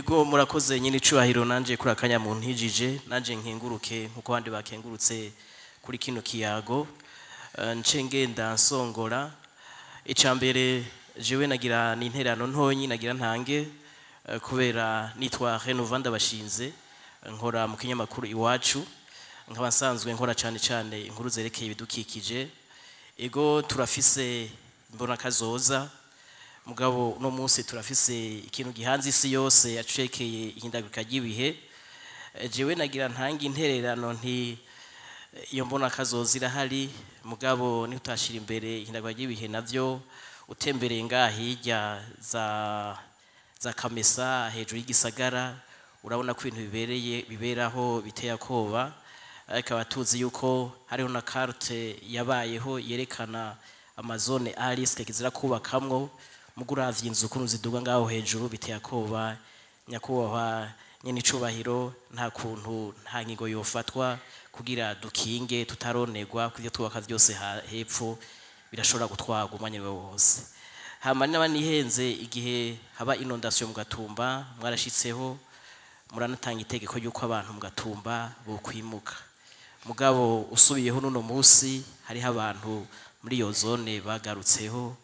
Ego murakoze nyine icubahiro nanje kuri akanya mu ntijije nanje nkenguruke nkuko bandi bakengurutse kuri kino kiyago nce ngenda nsongora icambere jewe nagira n'interano ntonyi nagira ntange kubera nitwa Renovanda bashinze nkora mu kinyamakuru iwacu nkaba nsanzwe nkora cyane inkuru zerekeye ibidukikije ego turafise mbona kazoza mugabo no munsi turafise ikintu gihanze isi yose yacekeye ihindagurika ry'ibihe jewe nagira ntangi intererano nti iyo mbona kazozira hari mugabo ni utashira imbere ihindagurika ry'ibihe navyo utembereye ngahirya za Kamesa hejuru y'igisagara urabona ko ibintu biberaho biteye akoba ariko abatuzi yuko hariho na carte yabayeho yerekana amazone à risque kizira kubakamwo muguravye inzu kuno ziduga ngaho hejuru biteye akoba nyakubahwa nyene icubahiro nta kuntu nta ngingo yofatwa kugira dukinge tutaronerwa kuvyo twubaka vyose hepfo birashobora gutwarwa umwanya wose hama n'abanihenze igihe haba inondation mu Gatumba mwarashitseho muranatanga itegeko yuko abantu mu Gatumba bo kwimuka mugabo usubiyeho nuno musi hari abantu muri iyo zone bagarutseho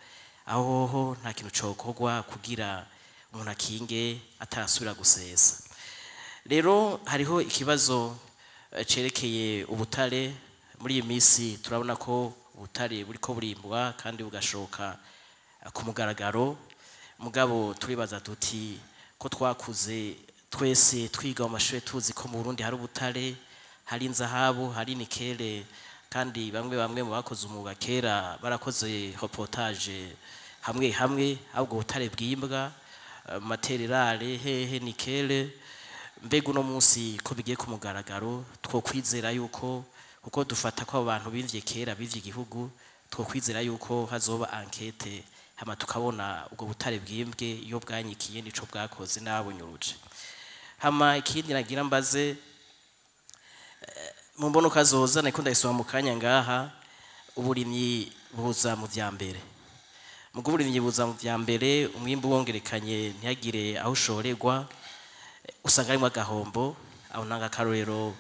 aho nta kintu cokorwa kugira umuntu akinge atarasubira gusesa rero hariho ikibazo cerekeye ubutare muri iyi misi turabona ko ubutare buriko burimbwa kandi bugashoka ku mugaragaro mugabo turibaza tuti ko twakuze twese twiga mu mashuri tuzi ko mu Burundi hari ubutare hari inzahabu hari nikele kandi bamwe mu bakoze umwuga kera barakoze reportage hamwe ahubwo butare bwimbwa materiale hehe nikele mbega uno munsi ko bigiye ku mugaragaro two kwizera yuko kuko dufata ko abantu bivye kera bivye igihugu two kwizera yuko hazoba enquête hama tukabona ubwo butare bwimbwe iyo bwanyikiye nico bwakoze n'abunyuruje hama ikindi nagira mbaze mu mbono kazoza niko ndayisoma mu kanya ngaha uburimyi buza mu vyambere mugo uburimyi buza mu vyambere umwimbu wongerekanye ntiyagire aho ushorerwa usanga arimo agahombo aho nanga karorero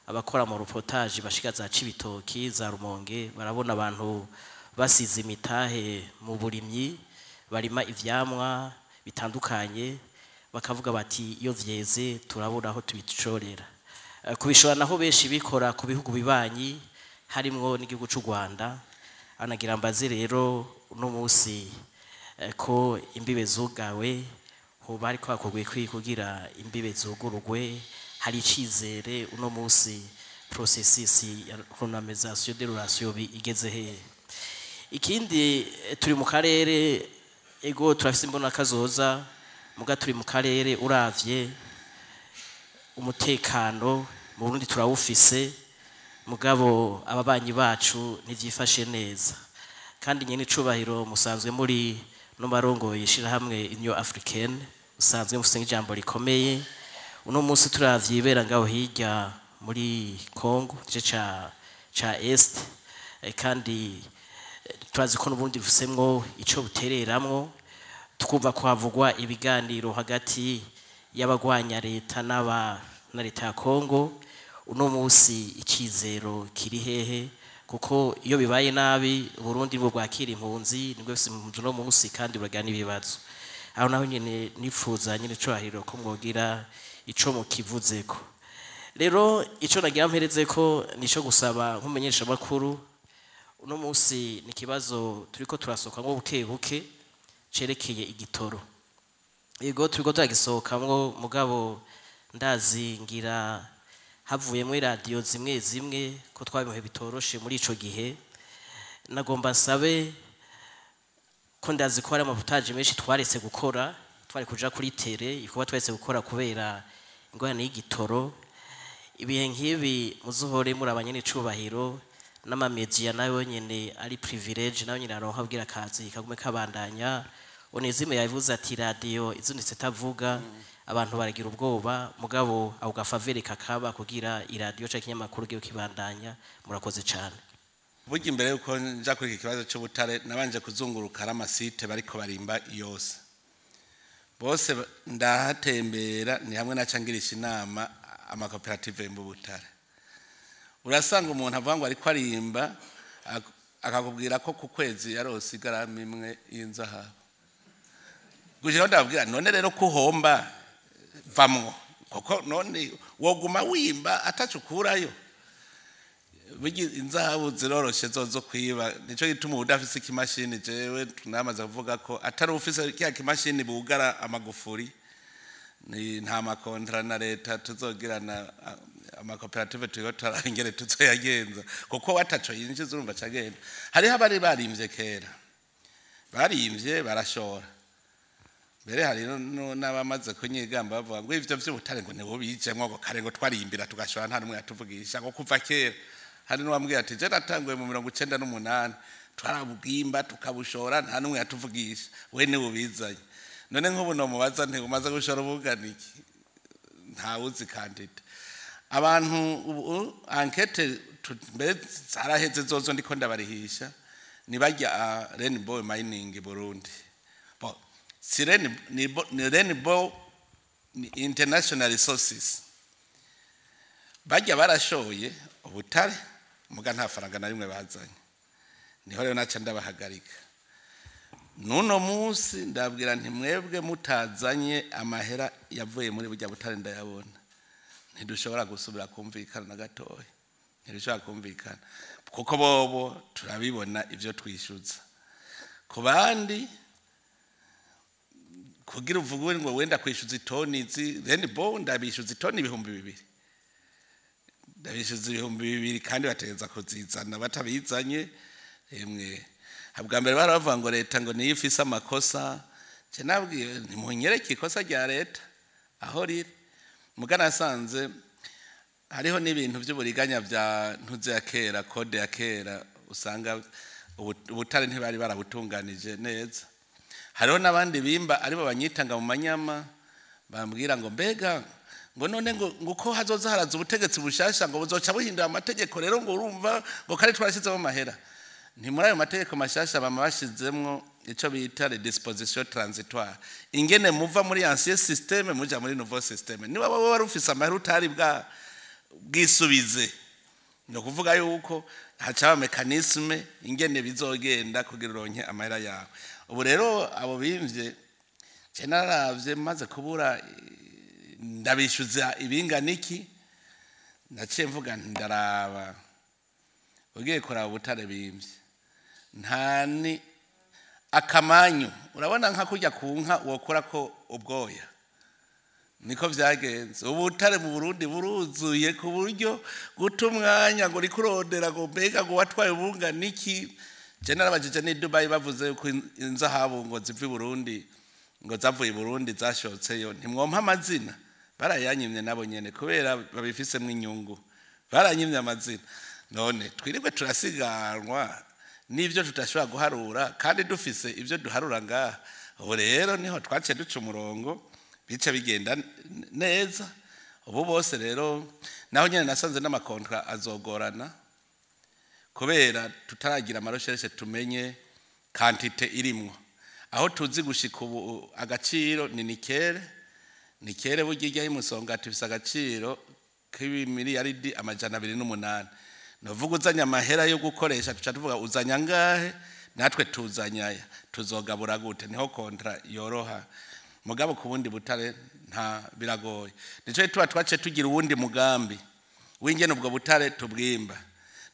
abakora mu reportage bashigaza Cibitoki za Rumonge barabona abantu basize imitahe mu burimyi barima ivyamwa bitandukanye bakavuga bati iyo vyeze turabura aho tubicorera kubishora naho beshi bikora ku bihugu bibanyi harimwo n'igihugu c'u Rwanda anagira mbaze rero uno munsi ko imbibe zugawe ho bari kwakogwe kugira imbibe zugurugwe hari icizere uno munsi processus ya colonization de relation igeze he ikindi turi mu karere ego turafise imbona kazoza muga turi mu karere uravye umutekano mu Burundi turawufise mugabo ababanyi bacu ntivyifashe neza kandi nyene icubahiro musanzwe muri no marongo yishira hamwe Union Africaine usanzwe mufise ijambo rikomeye uno munsi turavyibera ngaho hirya muri Congo ca Est kandi turazi ko n'ubundi busemwo ico butereramwo tukumva ko havugwa ibiganiro hagati y'abagwanya leta na leta ya Congo uno munsi ikizero kiri hehe kuko iyo bibaye nabi Burundi bwo bwakira impunzi nibwo bise no munsi kandi buragana ibibazo aho naho nyene nifuza nyene cubahiro ko mwogira ico mukivuzeko rero ico nagira mperezeko nico gusaba nkumenyesha makuru uno munsi ni kibazo turiko turasoka ngo buke cerekeye igitoro yego turiko turagisokamwo mugabo ndazi ngira havuyemo radio zimwe ko twabimuhe bitoroshe muri ico gihe nagomba nsabe ko ndazi ko ari amavutage menshi twaretse gukora twari kuja kuri tele ikuba twaretse gukora kubera ingorane y'igitoro ibihe nk'ibi muzuhore muri abanyene icubahiro n'amamedia nayo nyene ari privilege nayo nyene aronka abwira akazi kagume kabandanya Onezime yavuze ati radio izunditse tavuga abantu baragira ubwoba mugabo aho gafavere kakaba kugira iradio ca kinyamakuru giye kibandanya murakoze cyane burya imbere yuko nja kuri iki kibazo cyo butare nabanje kuzunguruka aramasite bariko barimba yose bose ndahatembera ni hamwe nacangirisha inama amakoperative mu Butare. Urasanga umuntu avuga ngo ariko arimba akakubwira ko ku kwezi yarose igarama imwe y'inzahabu. Guje ndabwira none rero kuhomba vamwo koko none woguma wimba atacukurayo. Bigi inzahabu ziroroshe zozo kwiba nico gituma udafise ikimashini jewe tunamaze kuvuga ko atari ufise kya kimashini bugara amagufuri ni nta makontra na leta tuzogirana amakoperative tuyo tarangere tuzoyagenza kuko wataco yinjiza urumva cagenda. Hari habari barimvye kera barimvye barashora mbere hari n'abamaze kunyigamba bavuga ngo ivyo vy'Ubutare ngo nibo bijemwo ngo kare ngo twarimbira tugashora nta numwe yatuvugisha ngo kuva kera. Hari n'uwambwiye ati je natanguye mu 98 twarabugimba tukabushora nta numwe yatuvugisha we ni ubizanye. None nk'ubu no mubaza nti umaze gushora ubuganiki nta uzi kandida abantu enquête mbere zaraheze zozo ndiko ndabarihisha ni bajya Rainbow Mining Burundi. Bo si Rainbow International Resources bajya barashoye Ubutare muga nta faranga na rimwe bazanye. Niho rero naca ndabahagarika. Nuno musi ndabwira nti mwebwe mutazanye amahera yavuye muri burya Butare ndayabona. Ntidushobora gusubira kumvikana na gatoya. Ntidushobora kumvikana kuko bobo turabibona ivyo twishyuza. Ku bandi kugira uvuga ngo wenda kwishyuza itoni izi Rainbow ndabishyuza itoni 2,000. Ndabishyuza 2,000 kandi bategeza kuzizana batabizanye emwe. Habwa mbere baravuga ngo leta ngo niyo ifise amakosa. Je nabwiye ni munyereke ikosa rya leta aho riri. Mugana asanze hariho n'ibintu by'uburiganya bya ntuze ya kera code ya kera usanga Ubutare ntibari barabutunganije neza. Hariho nabandi bimba aribo banyitanga mu manyama bambwira ngo mbega ngo none ngo ko hazoza haraza ubutegetsi bushasha ngo buzoca buhindura amategeko rero ngo urumva ngo kare twarashizemo mahera. Nti muri ayo mategeko mashasha bama bashizemwo ico bita les dispositions transitoires ingene muva muri ancien système muja muri nouveau système. Niba baba barufisa amahera utari bwisubize no kuvuga yuko haca mechanisme ingene bizogenda kugira uronke amahera yawe. Ubu rero abo bimvye je naravye maze kubura ndabishyuza ibinganiki naciye mvuga ndaraba ugiye kuraba Ubutare bimvye ntani akamanyu urabona nka kujya kunka wokora ko ubwoya niko vyagenze. Ubutare mu Burundi buruzuye ku buryo gutumwanya ngo rikurondera ngo mbega ngo watwaye ubunganiki. Je narabajije ni Dubai bavuze ko inzahabu ngo zivi Burundi ngo zavuye Burundi zashotseyo ntimwompa amazina barayanyimye nabo nyene kubera babifisemo inyungu baranyimye amazina. None twiribwe turasiganwa nivyo tutashobora guharura kandi dufise ivyo duharura ngaha. Ubu rero niho twaciye duca umurongo bice bigenda neza. Ubu bose rero naho nyene nasanze n'amakontra azogorana kubera tutaragira amarosheshe tumenye quantité irimwo. Aho tuzi gushika ubu agaciro ni nikere bugirya y'Umusonga tifisa agaciro k'ibimiliyaridi 208. Novuga uzanya amahera yo gukoresha tuca tuvuga uzanya ngahe natwe tuzanyaya tuzogabura gute niho kontra yoroha. Mugabo ku bundi Butare nta biragoye. Nico tuba twace tugira uwundi mugambi w'ingene ubwo Butare tubwimba.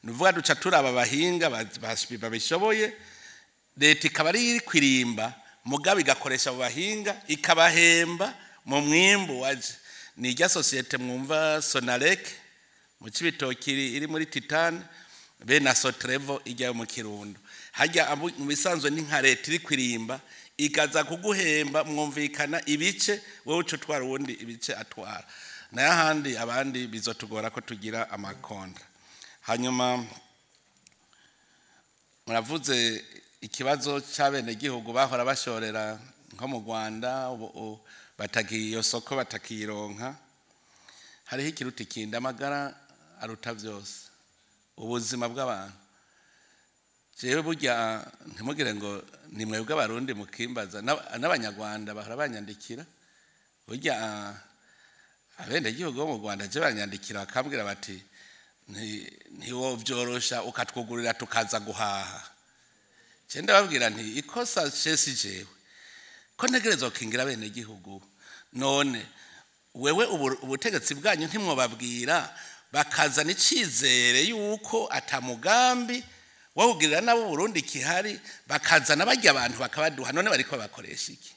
Nuvuga duca turaba abahinga babishoboye leta ikaba ari kwirimba mugabe igakoresha abo bahinga ikabahemba mu mwimbo waje. Ni irya societe mwumva Sonarek mu Cibitoki iri muri Titan be na Sotrevo ijya mu Kirundo. Hajya mu bisanzwe ni nka leta iri kwirimba ikaza kuguhemba mwumvikana ibice wowe uco twara wundi ibice atwara. Na handi abandi bizotugora ko tugira amakontra. Hanyuma muravuze ikibazo cy'abene gihugu bahora bashorera nko mu Rwanda batagiye soko batakironka. Hariho ikiruta ikindi amagara aruta byose ubuzima bw'abantu. jewe burya ntimugire ngo ni mwebwe abarundi mukimbaza n'abanyarwanda bahora banyandikira burya abenegihugu bo mu Rwanda je banyandikira bakambwira bati ntiwo vyorosha ukatwugurira tukaza guhaha je ndababwira nti ikosa cesi jewe ko ntegerezwa gukingira abenegihugu none wewe ubutegetsi bwanyu ntimwobabwira bakazana icizere yuko atamugambi wahugirira nabo Burundi kihari bakazana bajya abantu bakabaduha none bariko bakoresha iki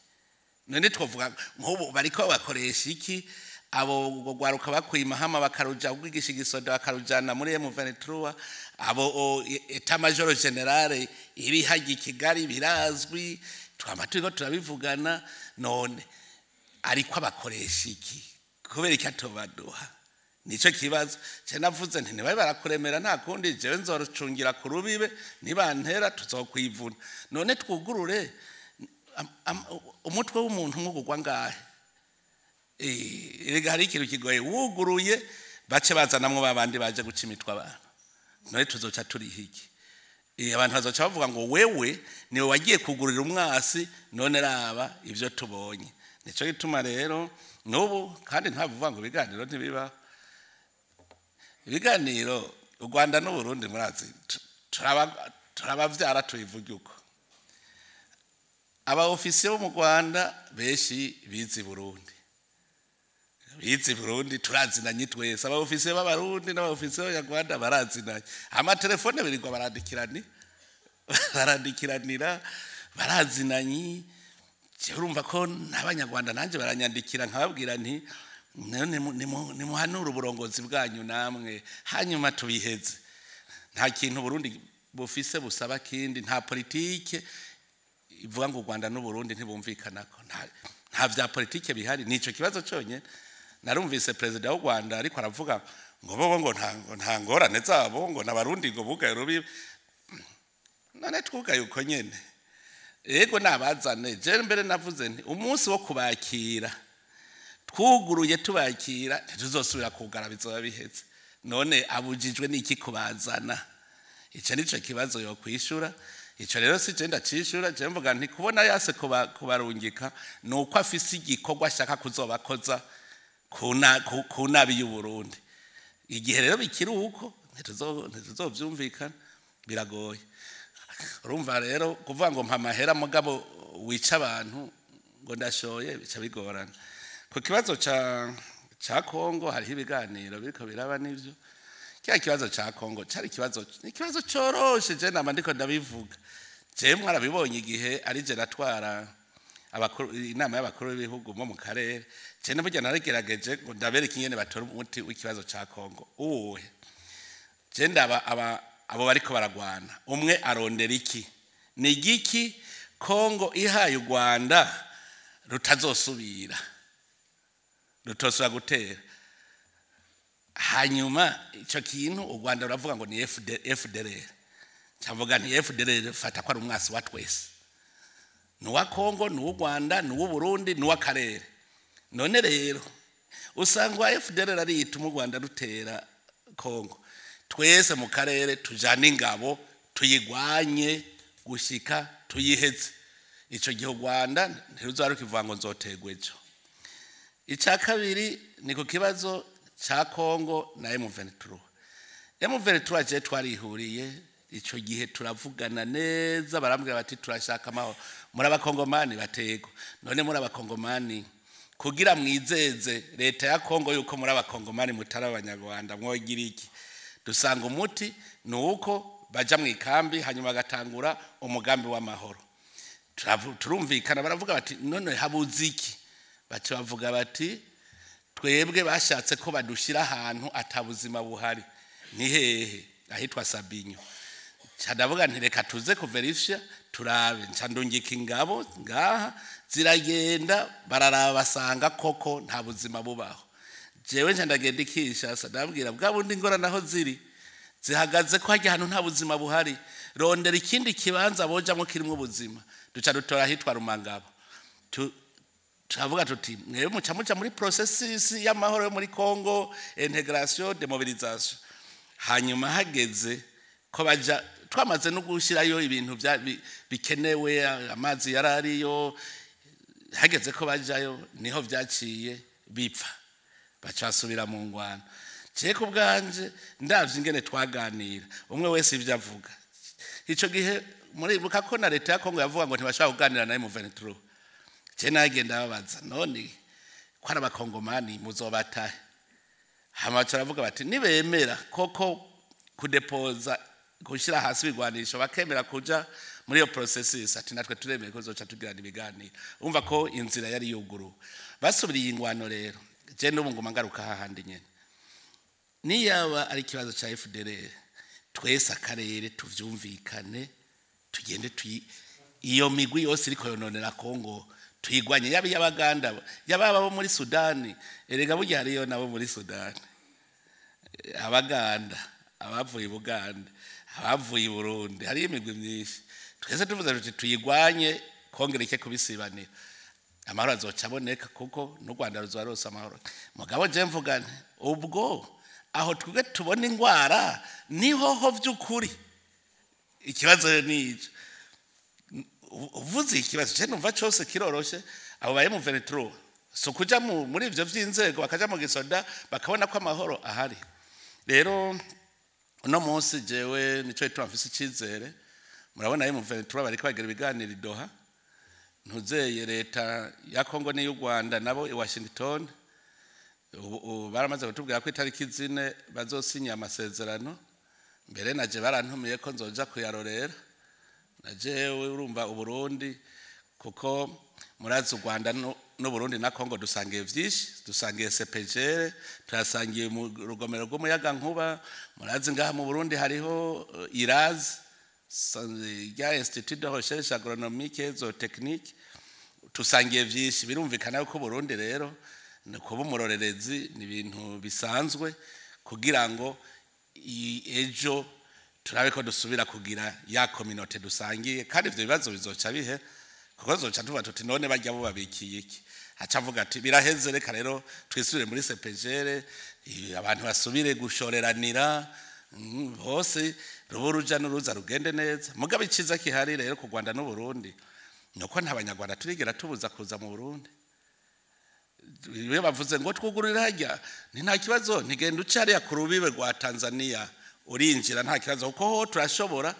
none twovuga nk'ubu bariko bakoresha iki abo gwaruka bakwima hama bakaruja kwigisha igisoda bakarujana muri M23 abo eta major general iri haji Kigali birazwi twama turiko turabivugana none ariko abakoresha iki kubera iki atobaduha nico kibazo je navuze nti nibaye barakuremera nta kundi jewe nzorucungira ku rubibe nibantera tuzokwivuna none twugurure umutwe w'umuntu nk'ugwa ngahe erega hari ikintu kigoye wuguruye bace bazanamwe babandi baje guca imitwe abantu none tuzoca turi hiki abantu bazoca bavuga ngo wewe niwe wagiye kugurira umwasi none raba ivyo tubonye nico gituma rero nubu kandi ntavuga ngo biganiro ntibiba ibiganiro u Rwanda n'u Burundi murazi turabavyara tubivuga uko aba ofisiye bo mu Rwanda beshi bizi Burundi turazinanye twese aba ofisiye b'abarundi n'aba ofisiye ya Rwanda barazinanye ama telefone birirwa barandikiranira barazinanye urumva ko n'abanyarwanda nanje baranyandikira nkababwira nti ni muhanura uburongozi bwanyu namwe hanyuma tubiheze nta kintu Burundi bufise busaba kindi nta politike ivuga ngo u Rwanda n'u Burundi ntibumvikanako nta vya politike bihari nico kibazo cyonye narumvise president w'u Rwanda ariko aravuga ngo bobo ngo nta ngorane zabo ngo n'abarundi ngo bugaye rubi none twugaye uko nyene ego nabazane je mbere navuze nti umunsi wo kubakira twuguruye tubakira ntituzosubira kugara bizoba biheze none abujijwe n'iki kubazana ico nico kibazo yo kwishura ico rero si je ndacishura je mvuga nti kubona yase kubarungika nuko afise igikorwa ashaka kuzobakoza kunabi y'u Burundi igihe rero bikiri uko ntituzovyumvikana biragoye urumva rero kuvuga ngo mpa mahera mugabo wica abantu ngo ndashoye bica bigorana ku kibazo ca Kongo hariho ibiganiro biriko biraba n'ivyo kya kibazo ca Kongo cari ikibazo coroshe je nama ndiko ndabivuga je mwarabibonye igihe ari je natwara inama y'abakuru b'ibihugu mu karere je n'burya narigerageje ngo ndabere kinyene batora umuti w'ikibazo ca Kongo uwe je ndaba abo bariko baragwana umwe arondera iki ni igiki Kongo ihaye u Rwanda rutazosubira rutosubira gutera hanyuma ico kintu u Rwanda ruravuga ngo ni FDLR cyavuga ni FDLR fata ko ari umwasi wa twese nuwa Kongo nuwa Rwanda nuwa Burundi nuwa karere none rero usangwa FDLR ari ituma u Rwanda rutera Kongo twese mu karere tujana ingabo tuyigwanye gushika tuyiheze ico gihe u Rwanda ntiruzaruka ivuga ngo nzotegwejo ica kabiri ni ku kibazo ca Kongo na M23 je twarihuriye ico gihe turavugana neza barambwira bati turashaka amahoro muri abakongomani batego none muri abakongomani kugira mwizeze leta ya Kongo yuko muri abakongomani mutara abanyarwanda mwogira iki dusanga umuti nuko baja mu ikambi hanyuma gatangura umugambi w'amahoro turumvikana baravuga bati none habuze iki bace bavuga bati twebwe bashatse ko badushira ahantu atabuzima buhari ni hehe ahitwa Sabinyo cyadavuga nti reka tuze kuverifya turabe ncandungika ingabo ngaha ziragenda bararaba basanga koko nta buzima bubaho jewe ncandagenda ikisha sadabwira bwabundi ngora naho zihagaze ko hajya ahantu nta buzima buhari rondera ikindi kibanza bojamwe kirimo ubuzima duca dutora ahitwa Rumangabo turavuga tuti mwewe muca muri processes y'amahoro yo muri Kongo integration demobilisation hanyuma hageze ko baja twamaze no gushirayo ibintu bikenewe amazi yarariyo hageze ko bajayo niho vyaciye bipfa bacasubira mu ngwana je ku bwanje ndavye ingene twaganira umwe wese ivyo avuga ico gihe muri buka ko na leta ya Kongo yavuga ngo ntibashaka kuganira naye mu 23 je nagenda babaza none ko ari abakongomani muzobatahe hamaca aravuga bati nibemera koko kudepoza gushira hasi bigwanisho bakemera kuja muri iyo processes ati natwe turemeye ko zoca tugirana ibiganiro umva ko inzira yari yuguru basubiriye ingwano rero je n'ubu ngoma ngaruka hahandi nyene niyaba ari kibazo ca FDLR twese akarere tuvyumvikane tugende iyo migwi yose iriko yononera Kongo tuyigwanye yabi y'abaganda yababa bo muri Sudani erega burya hariyo nabo muri Sudani abaganda abavuye Buganda abavuye Burundi hari imigwi myinshi twese tuvuze tuti tuyigwanye kongereke kubisibanira amahoro azoca aboneka kuko n'u Rwanda ruzobarosa amahoro mugabo je mvugane ubwo aho twebwe tubona ingwara niho ho vy'ukuri ikibazo nico uvuze ikibazo je numva cyose kiroroshe abo baye mu 23 so kuja muri ivyo vy'inzego bakaja mu gisoda bakabona ko amahoro ahari rero uno munsi jewe nico twamfise ikizere murabona ayo mu 23 bariko bagira ibiganiro Doha ntuzeye leta ya Kongo n'u Rwanda nabo i Washington baramaze kutubwira ko itariki 4 bazosinya amasezerano mbere naje barantumiye ko nzoja kuyarorera najewe urumva uburundi kuko murazi u Rwanda no Burundi na Kongo dusangiye vyinshi dusangiye CPGL turasangiye mu rugomero rw'umuyaga nkuba murazi ngaha mu Burundi hariho IRAZ ya Institut de Recherche Agronomique et Zootechnique tusangiye vyinshi birumvikana ko Burundi rero kuba umurorerezi ni ibintu bisanzwe kugira ngo ejo turabe ko dusubira kugira ya community dusangiye kandi ivyo bibazo bizoca bihe kuko zoca tuva tuti none bajya bo babikiye iki aca avuga ati biraheze reka rero twisubire muri CPGL abantu basubire gushoreranira hose ruburuja n'uruza rugende neza mugabe iciza kihari rero ku Rwanda n'u Burundi nuko nta banyarwanda turigera tubuza kuza mu Burundi bibe bavuze ngo twugurira hajya ni nta kibazo ntigenda ucariya ku rubibe rwa Tanzania urinjira nta kibazo kuko ho turashobora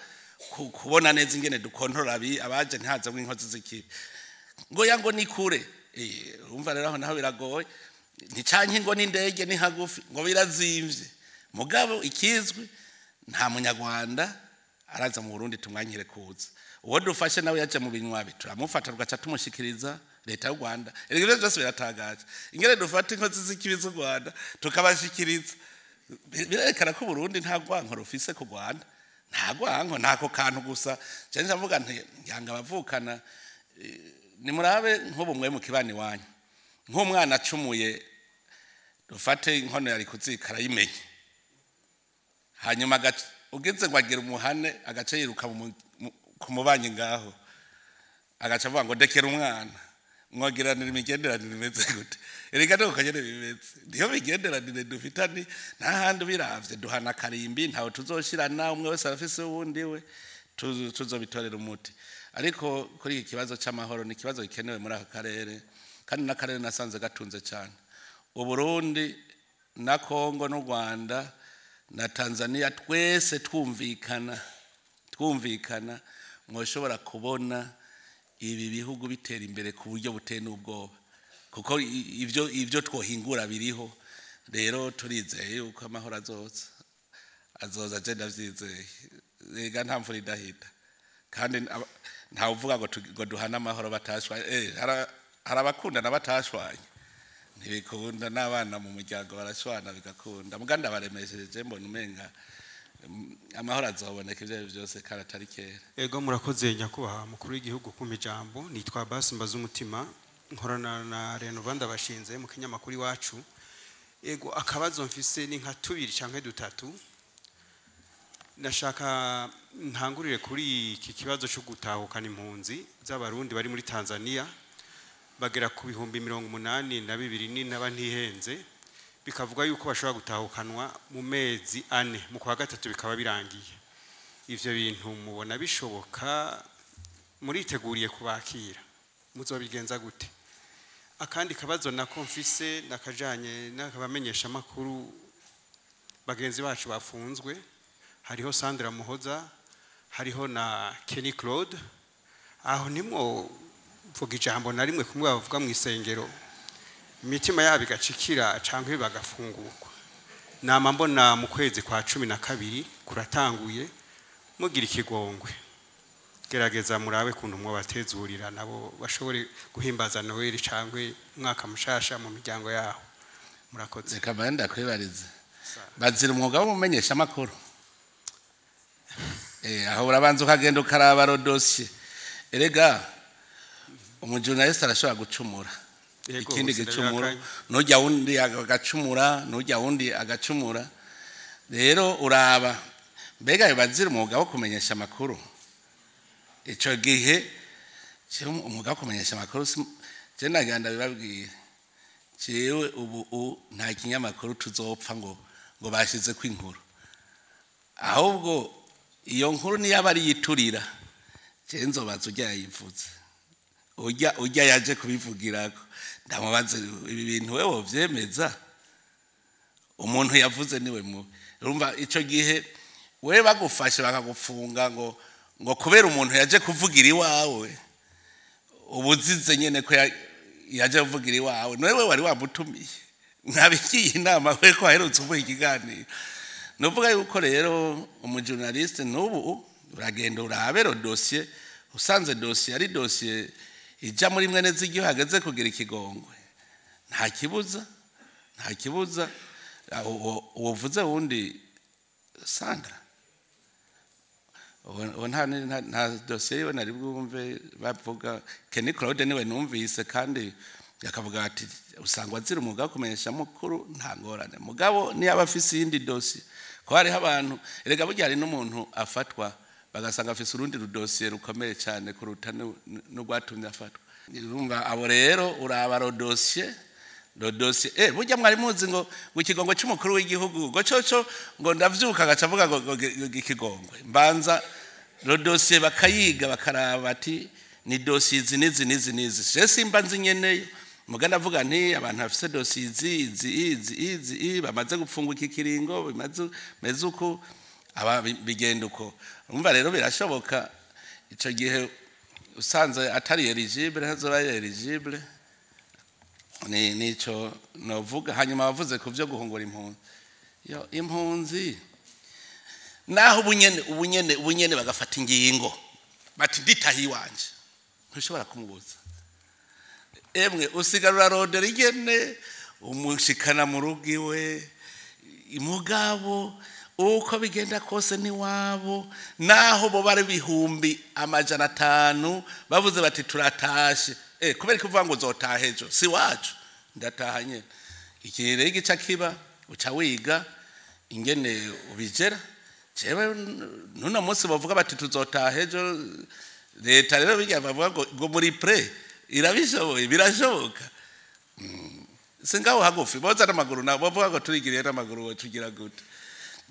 kubona neza ingene dukontrola abaje ntaza bw'inkozi z'ikibi ngo yango ni kure umva rero aho naho biragoye nticanke ngo n'indege ni hagufi ngo birazimvye mugabo ikizwe nta munyarwanda araza mu Burundi tumwanyire kuza uwo dufashe nawe yaje mu binywabi turamufata tugaca tumushikiriza leta y'u Rwanda ibyo byose biratagaje ingene dufata inkozi z'ikibi z'u Rwanda tukabashikiriza birerekana ko Burundi nta gwanko rufise ku Rwanda nta gwanko ntako kantu gusa cyane ndavuga nti yanga bavukana ni murabe nk'ubumwe mu kibani wanyu nk'umwana acumuye dufate inkono yari kuzikara yimenye hanyuma ugeze ngo agira umuhane agace yiruka ku mubanyi ngaho agaca avuga ngo dekera umwana mwogiranira imigenderanire imeze gute erega no kanyene bimeze niyo migenderanire dufitani nta handi biravye duhana karimbi ntawe tuzoshirana umwe wese arafise uwundi we tuzobitorera umuti ariko kuri iki kibazo c'amahoro ni kibazo gikenewe muri aka karere kandi n'akarere nasanze gatunze cyane u Burundi na Kongo n'u Rwanda na Tanzania twese twumvikana mwoshobora kubona ibi bihugu bitera imbere ku buryo buteye n'ubwoba kuko ivyo twohingura biriho rero turizeye uko amahoro azoza je ndavyizeye rega nta mvura idahita kandi nta uvuga ngo duhana amahoro batashwa harabakunda nabatashwanye ntibikunda n'abana mu muryango barashwana bigakunda muganda baremesheje mbona umenga amahoro azoboneka ivyo byose kandi atari kera ego murakoze nyakubaha mukuru w'igihugu ku mijambo nitwa Basi Mbaza umutima nkorana na Renovanda bashinze mu kinyamakuru iwacu ego akabazo mfise ni nka 2 canke 3 nashaka ntangurire kuri iki kibazo cyo gutahukana impunzi z'abarundi bari muri Tanzania bagera ku 82 n'abantihenze bikavuga yuko bashobora gutahukanwa mu mezi 4 mu kwa gatatu bikaba birangiye ivyo bintu mubona bishoboka muriteguriye kubakira muzobigenza gute akandi kabazo nako mfise nakajanye n'akabamenyesha makuru bagenzi bacu bafunzwe hariho Sandra Muhoza hariho na Kenny Claude aho nimwo vuga ijambo na rimwe kumwe bavuga mu isengero imitima yabo igacikira canke bagafungurwa nama mbona mu kwezi kwa 12 kuratanguye mugira ikigongwe gerageza murabe kuntu mwo batezurira nabo bashobore guhimbaza Noel cangwe mwaka mushasha mu miryango yaho murakoze kamanda kwibariza bazira umwuga wo mumenyesha makuru aho urabanza ukagenda ukaraba dossier erega umujournalist arashobora gucumura ikindi gicumuro nujya wundi agacumura rero uraba mbega bazira umwuga wo kumenyesha makuru ico gihe cyo umwuga wo kumenyesha makuru je naganda bibabwiye jewe ubu nta kinyamakuru tuzopfa ngo bashize kwinkuru ahubwo iyo nkuru ni yabari yiturira je nzobaza ujya yivuze ujya yaje kubivugirako ndamubaze ibi bintu wewe vyemeza umuntu yavuze niwe mu urumva ico gihe we bagufashe bakagufunga ngo kubera umuntu yaje kuvugira iwawe ubuzize nyene ko yaje kuvugira iwawe wewe wari wamutumiye nkabikiye inama we ko aherutse uvuga ikiganiro nuvuga yuko rero umujournaliste nubu uragenda urabero dossier usanze dossier ari dossier ija muri mwene z'igihe hageze kugira ikigongwe nta kibuza uvuze wundi Sandra nta dossier yo nari bwumve bavuga Kenny Claude niwe numvise kandi yakavuga ati usangwa zira umwuga kumenyesha mukuru nta ngorane mugabo ni abafisi yindi dossier ko hari abantu erega burya hari n'umuntu afatwa bagasanga afise urundi dossier rukomeye cyane kuruta n'ugwatumye afatwa urumva abo rero uraba dossier burya mwari muzi ngo ikigongwe cy'umukuru w'igihugu ngo coco ngo ndavyuka gacavuga ngo ikigongwe mbanza dossier bakayiga bakaraba ati ni dossier nizi je simba nzi nyeneyo muganda avuga nti abantu bafise dossier izi bamaze gupfungwa iki kiringo bimaze mezuko aba bigenda uko umva rero birashoboka ico gihe usanze atari eligible hazoba eligible nico novuga hanyuma bavuze ku byo guhungura impunzi naho ubunyene bagafata ingingo bati nditahi wanje ntushobora kumubuza emwe usigarura rodera igene umushikana mu rugiwe imugabo uko bigenda kose ni wabo naho bo bari bihumbi 500 bavuze bati turatashe kubera kuvuga ngo zotahejo si wacu ndatahanye ikirere gica kiba uca wiga ingene ubijera jewe nuno munsi bavuga bati tuzotahejo leta rero bijya bavuga ngo muri pre irabishoboye birashoboka singaho hagufi boza n'amaguru na bavuga ngo turigiriye n'amaguru tugira gute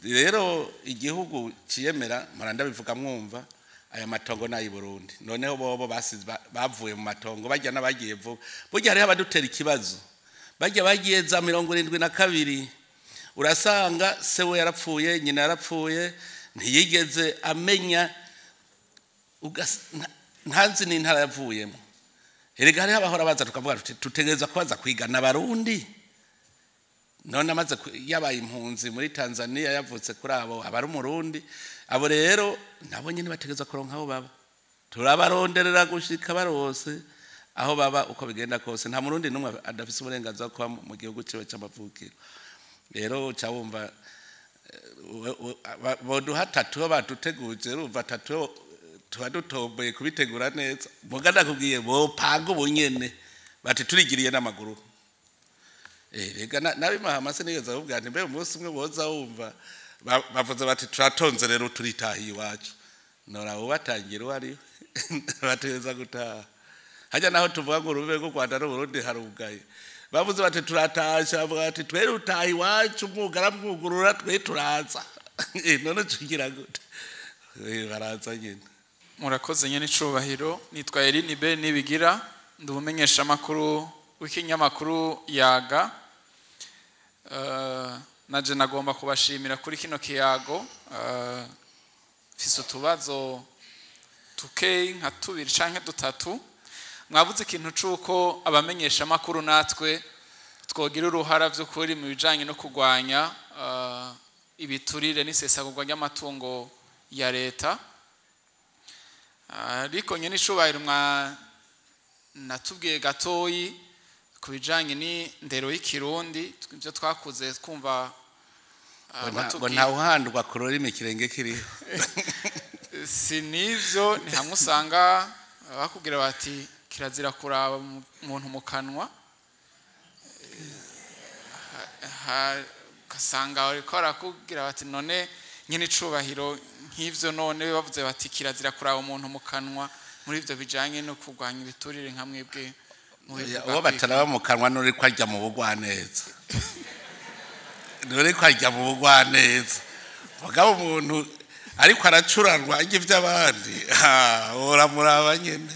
rero igihugu ciyemera maranda bivuga mwumva aya matongo nayi Burundi noneho bobo basize bavuye mu matongo bajya nabagiye vuba burya hari abadutera ikibazo bajya bagiye za 72 urasanga sewe yarapfuye nyina yarapfuye ntiyigeze amenya ntanzi n'intara yavuyemo erega hari abahora baza tukavuga tutegereza kubaza kwigana Barundi none amaze yabaye impunzi muri Tanzania yavutse kuri abo abari umurundi abo rero nabo nyine bategeza kuronka aho baba turabaronderera gushika barose aho baba uko bigenda kose nta murundi numwe adafise uburenganzira kwa mu gihugu cyewe cy'amavukiro rero cyawumva boduha tatu baduteguje urumva tatu tubadutomboye kubitegura neza muganda kubwiye bo panga ubunyene bati turigiriye n'amaguru rega nabi mahamase nigeze avuga nti mbe umunsi umwe boza wumva bavuze bati turatonze rero turitahiye iwacu nora ubatangira wari bateza gutaha hajya naho tuvuga ngo urube rwo Rwanda no Burundi harugaye bavuze bati turatasha bati twere utahi iwacu mwugara mwugurura twe turaza none tugira gute baraza nyine. Murakoze nyene icubahiro, nitwa Eline B Nibigira, ndumenyesha makuru w'ikinyamakuru Yaga. Naje nagomba kubashimira kuri kino kiyago. Mfise utubazo tukeye nka tubiri canke dutatu. Mwavuze ikintu cuko abamenyesha makuru natwe twogira uruhara vy'ukuri mu bijanye no kugwanya ibiturire n'isesagurwa ry'amatungo ya leta. Ariko nyene icubahiro natubwiye gatoyi ku bijanye n'indero y'ikirundi, ivyo twakuze twumva ngo nta uhandwa ku rurimi kirenge kiriho. Si nivyo, ni hamwe usanga bakubwira bati kirazira kuraba umuntu mu kanwa, kasanga ariko arakubwira bati none nyine icubahiro nk'ivyo none bavuze bati kirazira kuraba umuntu mu kanwa muri ivyo bijanye no kurwanya ibiturire nka mwebwe uwo bataraba mu kanwa nuri ko ajya mu bugwaneza. Nuri ko ajya mu bugwaneza. Mugabo umuntu ariko aracuranwa ivy'abandi uramuraba nyene.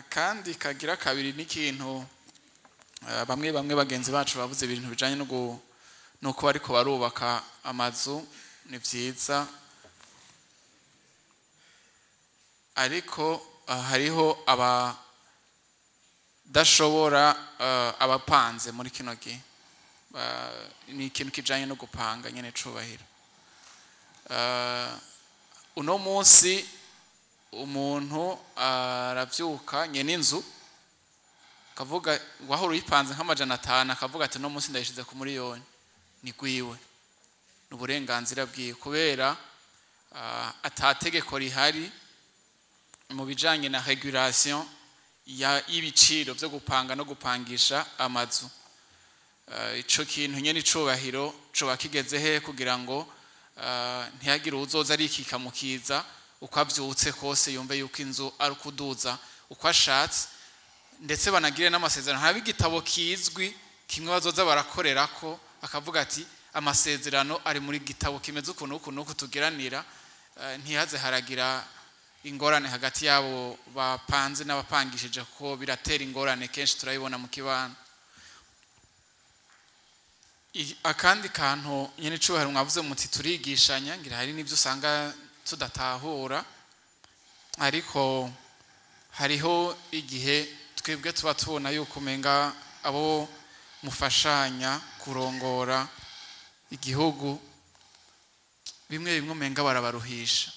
Kandi kagira kabiri n'ikintu bamwe bagenzi bacu bavuze ibintu bijanye nuko bariko barubaka amazu ni vyiza, ariko hariho abadashobora abapanze muri kino gihe. Ni ikintu kijanye no gupanga nyene cubahiro. Uno munsi umuntu aravyuka nyene inzu kavuga wahora uyipanze nk'500 akavuga ati no munsi ndayishize ku miliyoni, ni gwiwe n'uburenganzira bwiwe kubera atategeko rihari mu bijanye na regulation y'ibiciro byo gupanga no gupangisha amazu. Ico kintu nyene icubahiro coba kigeze he kugira ngo ntihagire uzoza arikika mukiza uko avyutse kose yumve yuko inzu ari kuduza uko ashatse, ndetse banagire n'amasezerano habe igitabo kizwi kimwe bazoza barakorerako akavuga ati amasezerano ari muri gitabo kimeze ukuntu tugiranira, ntihaze haragira ingorane hagati yabo bapanze n'abapangishije ko biratera ingorane kenshi turayibona mu kibano. Akandi kantu nyene icubahiro mwavuze muti turigishanya, ngira hari n'ivyo usanga tudatahura, ariko hariho igihe twebwe tuba tubona yuko umenga abo mufashanya kurongora igihugu bimwe umenga barabaruhisha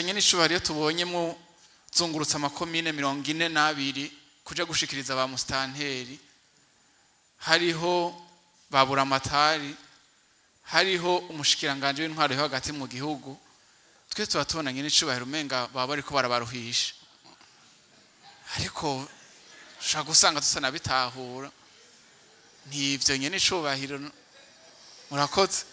nyene icubahiro tubonye mu zungurutsa amakomine 42 kuja gushikiriza ba mustanteri, hariho babura amatari, hariho umushikiranganje w'intwaro hagati mu gihugu. Twe tuba tubona nyene icubahiro umenga baba bariko barabaruhisha, ariko shaka gusanga tusana bitahura ntivyo nyene icubahiro. Murakoze.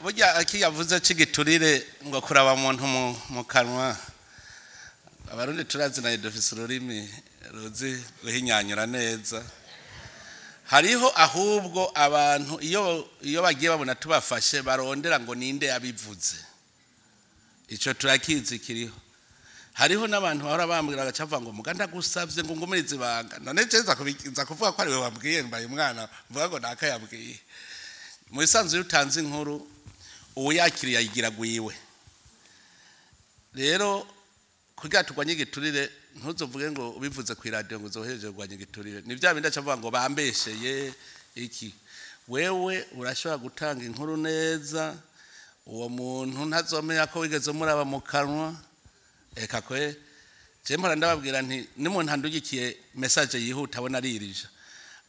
Burya akiyavuze cigiturire ngo kuraba umuntu mu kanwa, abarundi turazinaye dufise ururimi ruzi guhinyanyura neza. Hariho ahubwo abantu iyo bagiye babona tubafashe barondera ngo ninde yabivuze. Ico turakizi kiriho. Hariho n'abantu bahora bambwira agacava ngo muganda gusavye ngo ngumirize banga, none ceza kubikiza kuvuga ko ari we wambwiye mbaye umwana mvuga ngo naka yabwiye. Mu bisanzwe utanze inkuru uwo yakiriye ayigira gwiwe. Rero kugira tugwanye igiturire ntuzovuge ngo ubivuze ku radio ngo uzohereje kugwanya igiturire. Ni bya bindi acavuga ngo bambesheye iki. Wewe urashobora gutanga inkuru neza, uwo muntu ntazomenya ko wigeze muraba mu kanwa. Eka kwe Jemora ndababwira nti nimuntu handugikiye message yihuta abona aririja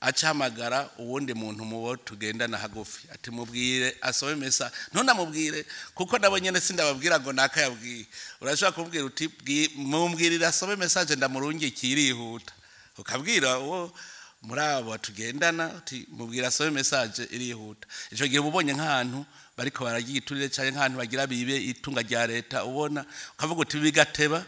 acahamagara uwundi muntu mubo tugendana hagufi ati mubwire asobe message ntunamubwire kuko nabo nyene sindababwira ngo naka yabwiye. Urashobora kumubwira uti mumbwirira asobe message ndamurungikiye irihuta, ukabwira uwo murabo tugendana uti mubwira asobe message irihuta. Ico gihe ubonye nk'ahantu bariko baragiturire cyane nk'ahantu bagira bibe itunga rya leta ubona ukavuga uti bigateba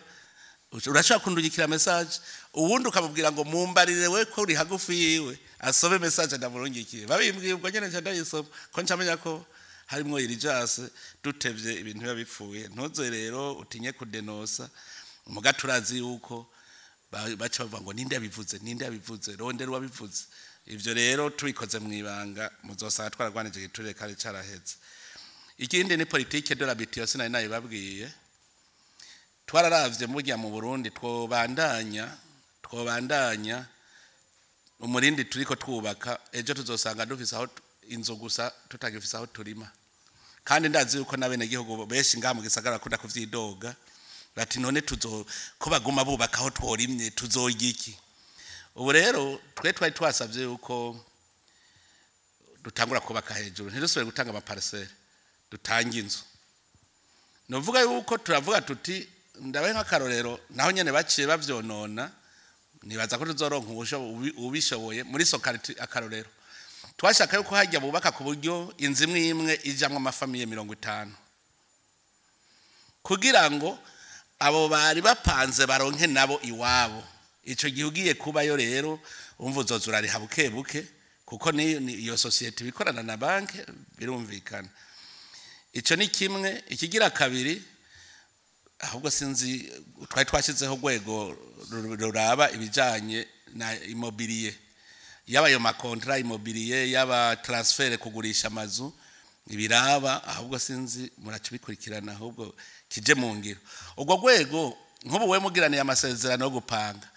urashobora kundungikira message uwundi ukamubwira ngo mumbarire we ko uri hagufi yiwe asome message ndamurungikiye babimbwiye ubwo nyene ndayisoma ko ncamenya ko harimo irijase dutevye ibintu biba bipfuye ntuze rero utinye kudenosa mugaturazi yuko baca bavuga ngo ninde yabivuze rondera wabivuze ivyo rero tubikoze mwibanga muzosanga twaragwanije giturire kare caraheze ikindi ni politique de l'habitation sinari nayo babwiye twararavye mujya mu Burundi twobandanya umurindi turiko twubaka ejo tuzosanga dufise aho inzu gusa tutagifisa aho turima kandi ndazi yuko nabene gihugu benshi ngaha mu gisagara kunda kuvyidoga bati none ko baguma bubaka aho tworimye tuzoyiki ubu rero twari twasavye yuko dutangura kubaka hejuru ntidusubire gutanga amaparcelle dutanga inzu novuga yuko turavuga tuti ndabaye nk'akarorero naho nyene baciye bavyonona nibaza ko tuzoronka ubishoboye muri sokariti akarorero twashaka yuko hajya bubaka ku buryo inzu imwe ijamwe amafamiye 50 kugira ngo abo bari bapanze baronke nabo iwabo ico gihugiye kubayo rero umva uzozura ari habukebuke kuko ni iyo society bikorana na banke birumvikana ico ni kimwe ikigira kabiri ahubwo sinzi twari twashizeho gwego ruraba ibijanye na immobilier yaba yo makontra immobilier yaba transfer kugurisha amazu ibiraba ahubwo sinzi muracibikurikirana ahubwo kije mu ngiro ubwo gwego nk'ubu we mugiraniye amasezerano yo gupanga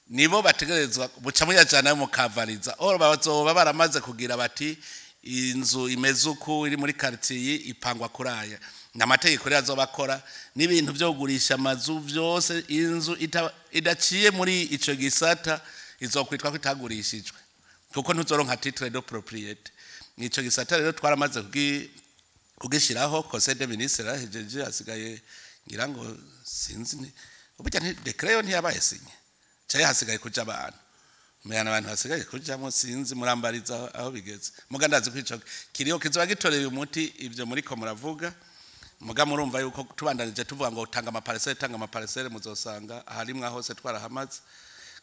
nibo bategerezwa buca muyajana mu kavariza oro bazoba baramaze kugira bati inzu imezuku iri muri quartier ipangwa kuraya n'amategeko rero azobakora n'ibintu byo kugurisha amazu byose inzu idaciye muri ico gisata izokwitwa ko itagurishijwe kuko ntuzoronka titre de propriété nico gisata rero twaramaze kugishiraho conseil des ministres hejeje asigaye ngira ngo sinzi ubujya nti decret ntiyabaye sinye cyaye hasigaye kuja abantu muyana abantu hasigaye kujamo sinzi murambariza aho bigeze mugandazi kwico kiriyo kizoba gitoreye umuti ivyo muri ko muravuga muga murumva yuko tubandanije tuvuga ngo utanga amaparcelle muzosanga harimwe hose twarahamaze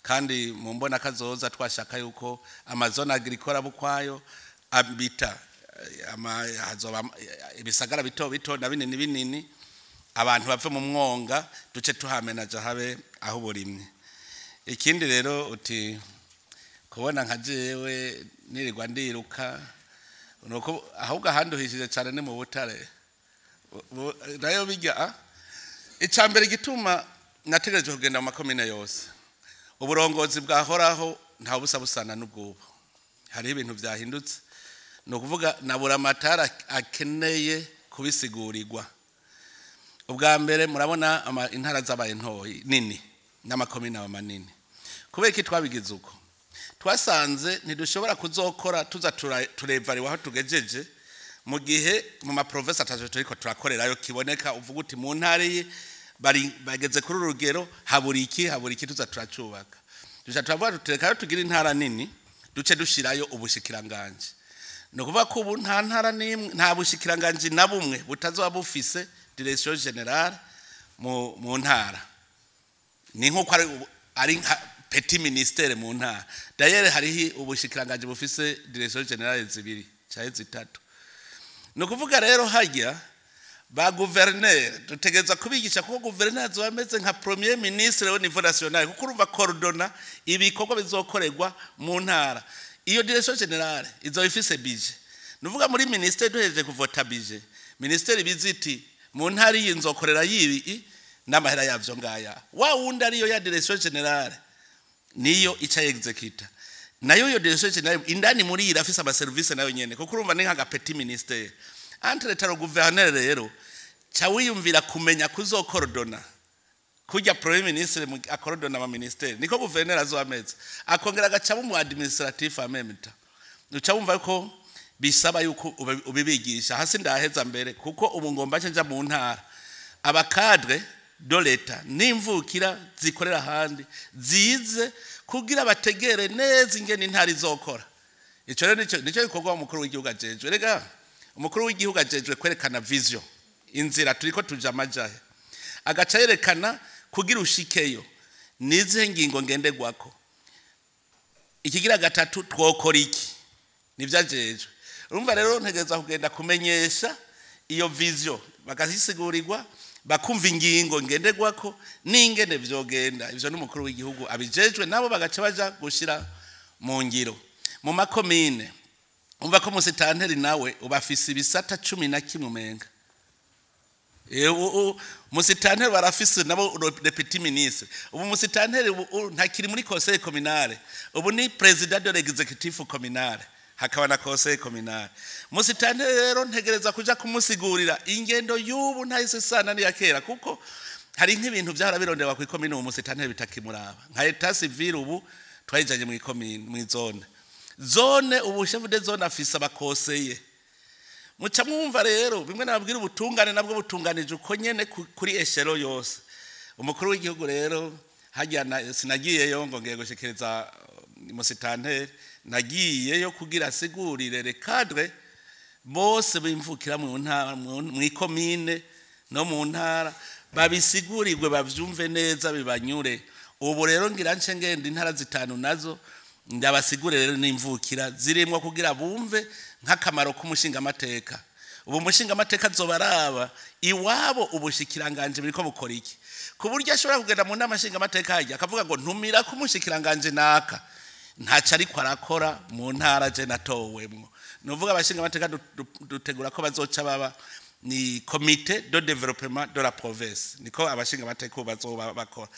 kandi mu mbona kazoza twashaka yuko amazone agricole bukwayo abita hazoba ibisagara bito na binini abantu bave mu mwonga duce tuhamenaje habe aho burimwe ikindi rero uti kubona nka jewe nirirwa ndiruka nuko ahubwo ahanduhishije cyane ni mu Butare nayo bijya icambere gituma nategereje kugenda mu makomine yose uburongozi bwahoraho nta busa busana n'ubwo hari ibintu byahindutse no kuvuga nabura amatara akeneye kubisigurirwa ubwa mbere murabona intara zabaye ntoyi nini n'amakomine manini kubera iki twabigize uko twasanze ntidushobora kuzokora tuza turevariwa aho tugejeje mu gihe mu ma province ataje turiko turakorerayo kiboneka uvuga uti mu ntari bageze kuri urugero haburi iki tuza turacubaka duca turavuga tutereka tugira intara nini duce dushirayo ubushikiranganje no kuvuga ko ubu nta ntara nta bushikiranganje na bumwe butazoba bufise direction générale mu ntara ni nko ari petit ministère mu ntara d'ailleurs harihi ubushikiranganje bufise direction générale zibiri cyaye zitatu no kuvuga rero hajya ba gouverneur dutegeza kubigisha kuko gouverneur azobameze nka premier ministre au niveau national kuko urumva coordona ibikorwa bizokorerwa mu ntara iyo direction générale izobifise budget nuvuga muri ministère duhejeje kuvota budget ministère biziti mu ntara y'inzokorera yibi n'amahera yavyo ngaya wa wundi ariyo ya direction générale niyo ica executor nayo yo direction générale indani muri irafisa ama service nayo nyene kuko urumva ni nka petit ministère entre taro gouverneur rero cawiyumvira kumenya kuzokorodona kujya premier ministre akorodona ama ministère niko gouverneur azomeze akongera gaca mu administratif amemta ucabumva ko bisaba yuko ubibigisha hasi ndaheza mbere kuko ubu ngomba canja mu ntara abakadre do leta nimvukira zikorera handi zize kugira bategere neza ingene intara izokora ico rero nico bikorwa umukuru w'igihugu ajejwe rega umukuru w'igihugu ajejwe kwerekana vision inzira turiko tuja amajahe agaca yerekana kugira ushikeyo nizihe ngingo ngenderwako ikigira gatatu twokora iki nivyajejwe urumva rero ntegeza kugenda kumenyesha iyo vision bakazisigurirwa bakumva ingingo ngenderwako n'ingene vyogenda ivyo n'umukuru w'igihugu abijejwe nabo bagaca baja gushira mu ngiro mu makomine umva ko musitanteri nawe ubafise ibisata 11 umenga musitanteri barafise nabo deputy ministre ubu musitanteri ntakiri muri conseil communal ubu ni president de l'executive communal hakaba na conseil communal musitanteri rero ntegereza kuja kumusigurira ingendo y'ubu ntahise sana ni yakera kuko hari nk'ibintu byahora birondewa ku ikomine ubu musitanteri bitakimuraba nka etat civil ubu twayijanye mu ikomine mu zone ubu chef de zone afisa bakoseye muca mwumva rero bimwe nababwira ubutungane nabwo butunganije uko nyene kuri eshero yose umukuru w'igihugu rero hajyana sinagiyeyo ngo ngiye gushikiriza musitanteri nagiyeyo kugira sigurire le cadre bose bimvukira mu ntara mu ikomine no mu ntara babisigurirwe bavyumve neza bibanyure ubu rero ngira nce ngende intara zitanu nazo ndabasigure rero n'imvukira zirimwo kugira bumve nk'akamaro k'umushinga amateka ubu mushinga amateka zobaraba iwabo ubushikiranganje biriko bukora iki ku buryo ashobora kugenda mu nama nshinga amateka hajya akavuga ngo ntumira kumushikiranganje naka ntaca ariko arakora mu ntara je natowemwo novuga abashinga amateka dutegura ko bazoca baba ni comité de développement de la province niko abashinga amateka bazoba bakora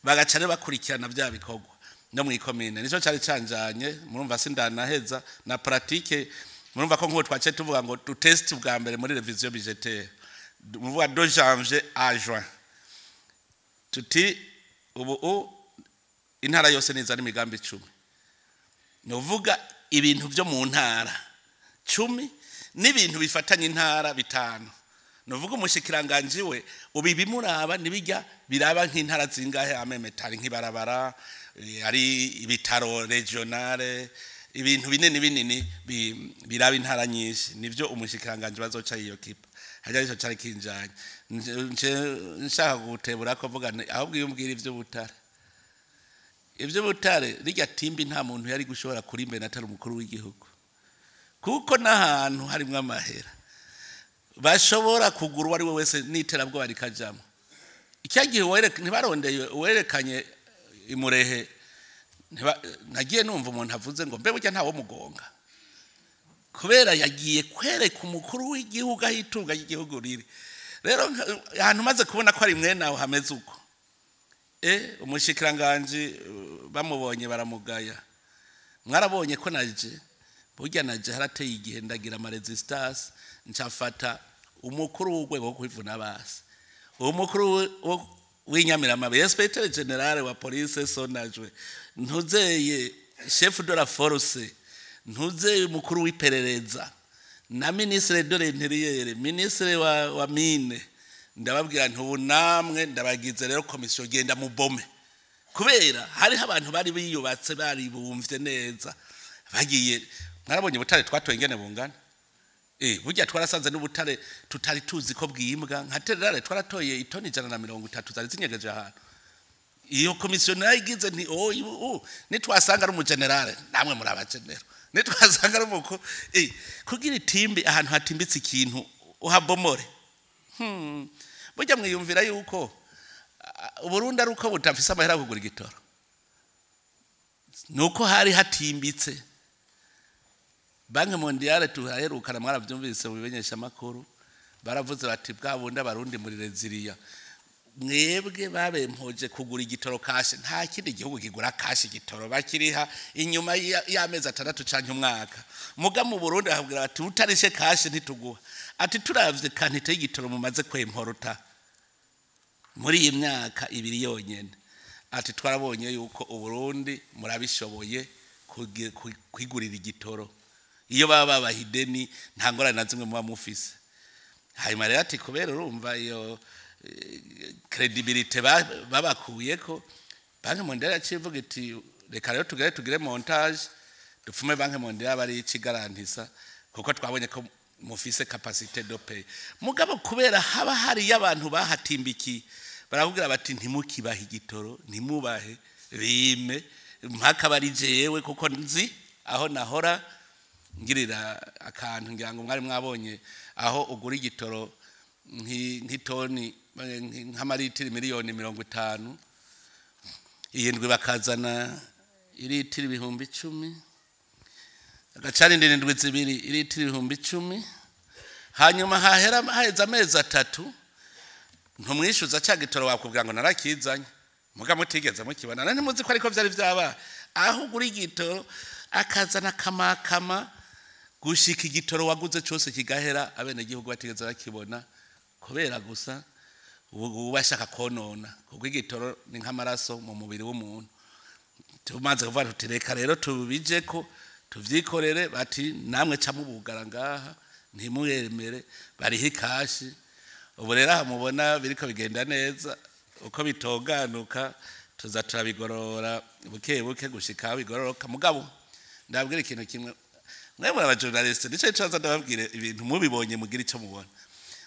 bagaca bakurikirana bya bikorwa no mu ikomine nico cyari canjanye murumva sindanaheza na pratique murumva ko nko twace tuvuga ngo tu test bwa mbere muri revision budgétaire muvuga de janvier à juin tuti ubu intara yose niza n'imigambi 10 novuga ibintu byo mu ntara 10 n'ibintu bifatanye intara 5 novuga umushikiranganje we ubibimuraba nibijya biraba nk'intara zingahe amemetari nk'ibarabara ari ibitaro regionale ibintu binini biraba intara nyinshi nivyo umushikiranganje bazoca iyo kipa hajya ico cyari kinjanye nshaka gutebura ko vuga ahubwo yumbwira ivyo butare rijya timbi nta muntu yari gushobora kuri mbe natari umukuru w'igihugu kuko nahantu harimwe amahera bashobora kugura ari we wese niterabwo bari kajamo icyagihe ntibarondeye werekanye imurehe nagiye numva umuntu avuze ngo mbe burya ntawo mugonga kubera yagiye kwereka umukuru w'igihugu ahitunga y'igihugu riri rero ahantu maze kubona ko ari mwene aho hameze uko umushikiranganje bamubonye baramugaya mwarabonye ko naje burya naje harateye igihe ndagira ama resistance ncafata umukuru w'ugwego wo kwivuna basi umukuru w'inyamirama inspecteur general wa police sonajwe ntuzeye chef de la force ntuzeye umukuru w'iperereza na ministre de l'intérieur ministre wa mine ndababwira ntubu namwe ndabagize rero commission genda mu bome kubera hari abantu bari biyubatse bari bumvye neza bagiye mwarabonye butare twatoye ingene bungana burya twarasanze n'ubutare tutari tuzi ko bwimbwa nka tererare twaratoye itoni 130 zari zinyegeje ahantu iyo commission yagize nti nitwasanga ari umugenerale namwe muri abagenero nitwasanga ari umuko kugira itimbi ahantu hatimbitse ikintu uhabomore burya mwiyumvira yuko Burundi ari uko butafise amahera kugura igitoro nuko hari hatimbitse Banki Mondiale tuhaherukana mwaravyumvise mu bimenyesha makuru baravuze bati bwabunda barundi muri reziliya mwebwe babempoje kugura igitoro kashi nta kindi gihugu kigura kashi igitoro bakiriha inyuma y'amezi 6 canke umwaka muga mu Burundi habwira bati utarishe kashi ntituguha ati turavye kantite y'igitoro mumaze kwemporuta muri iyi myaka 2 yonyene ati twarabonye yuko uburundi murabishoboye kwigurira igitoro iyo baba bahideni nta ngorane na zimwe muba mufise hanyuma rero ati kubera urumva iyo credibility babakuyeko Banki Mondiale yacivuga iti reka rero tugire montage dupfume Banki Mondiale bari ikigarantisa kuko twabonye ko mufise capacité de payer mugabo kubera haba hari y'abantu bahatimbiki barakubwira bati ntimukibahe igitoro ntimubahe bime mpaka bari jewe kuko nzi aho nahora ngirira akantu ngira ngo mwari mwabonye aho ugura igitoro nk'itoni nk'amaritiri miliyoni 50 iyindwi bakazana iritiri 10,000 agacana indwi zibiri iritiri 10,000 hanyuma haheza amezi 3 ntumwishyuza cya gitoro wakubwira ngo narakizanye muga mutigeze mukibona nani muzi ko ariko byari byaba aho ugura igitoro akazana kamakama gushika igitoro waguze cyose kigahera abene gihugu batigeze bakibona kubera gusa ubashaka konona kuko igitoro ni nk'amaraso mu mubiri w'umuntu tumaze kuvuga tutireka rero tubije ko tuvyikorere bati namwe camubugara ngaha ntimuyemere bariho ikashi ubu rero mubona biriko bigenda neza uko bitoganuka tuza turabigorora buke buke gushika bigororoka mugabo ndabwira ikintu kimwe mwemwe abajournaliste nico cyaza ndababwire ibintu mubibonye mugira ico mubona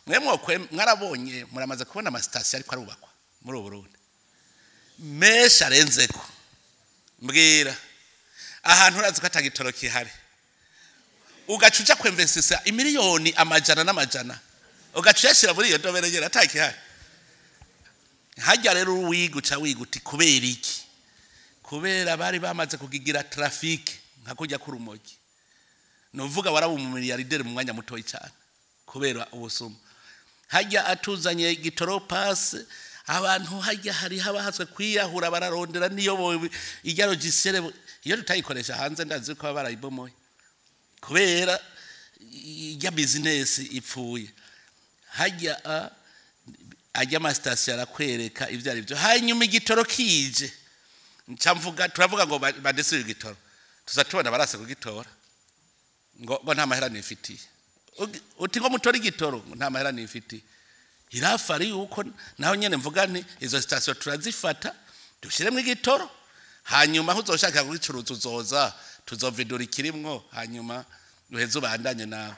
mwemwe mwarabonye muramaze kubona ama station ariko arubakwa muri Burundi mesha arenzeko mbwira ahantu urazi ko atagitoro kihari ugacuca kwemvesisa imiliyoni amajana n'amajana ugaceshira muri iyo dobere yera atakihari hajya rero wiguca wiguti kubera iki kubera bari bamaze kugigira traffic nka kujya kurumogi novuga waraba mu miliyarderi mu mwanya mutoyi cyane kubera ubusuma hajya atuzanye gitoro pass abantu hajya hari habahaswe kwiyahura bararondera niyo ijya logiciel iyo tutayikoresha hanze ndazi ko barayibomoye kubera ijya business ipfuye hajya ajya ama station arakwereka ivyo ari byo hanyuma igitoro kije ncamvuga turavuga ngo badesire igitoro tuzatubona barase kugitora ngo nta mahera nifitiye uti ngo mutori igitoro nta mahera nifitiye irafari yuko naho nyene mvuga ni izo station turazifata dushiremo igitoro hanyuma aho uzoshaka kugicuruza uzoza tuzovidura kirimwo hanyuma uheze ubandanye nawe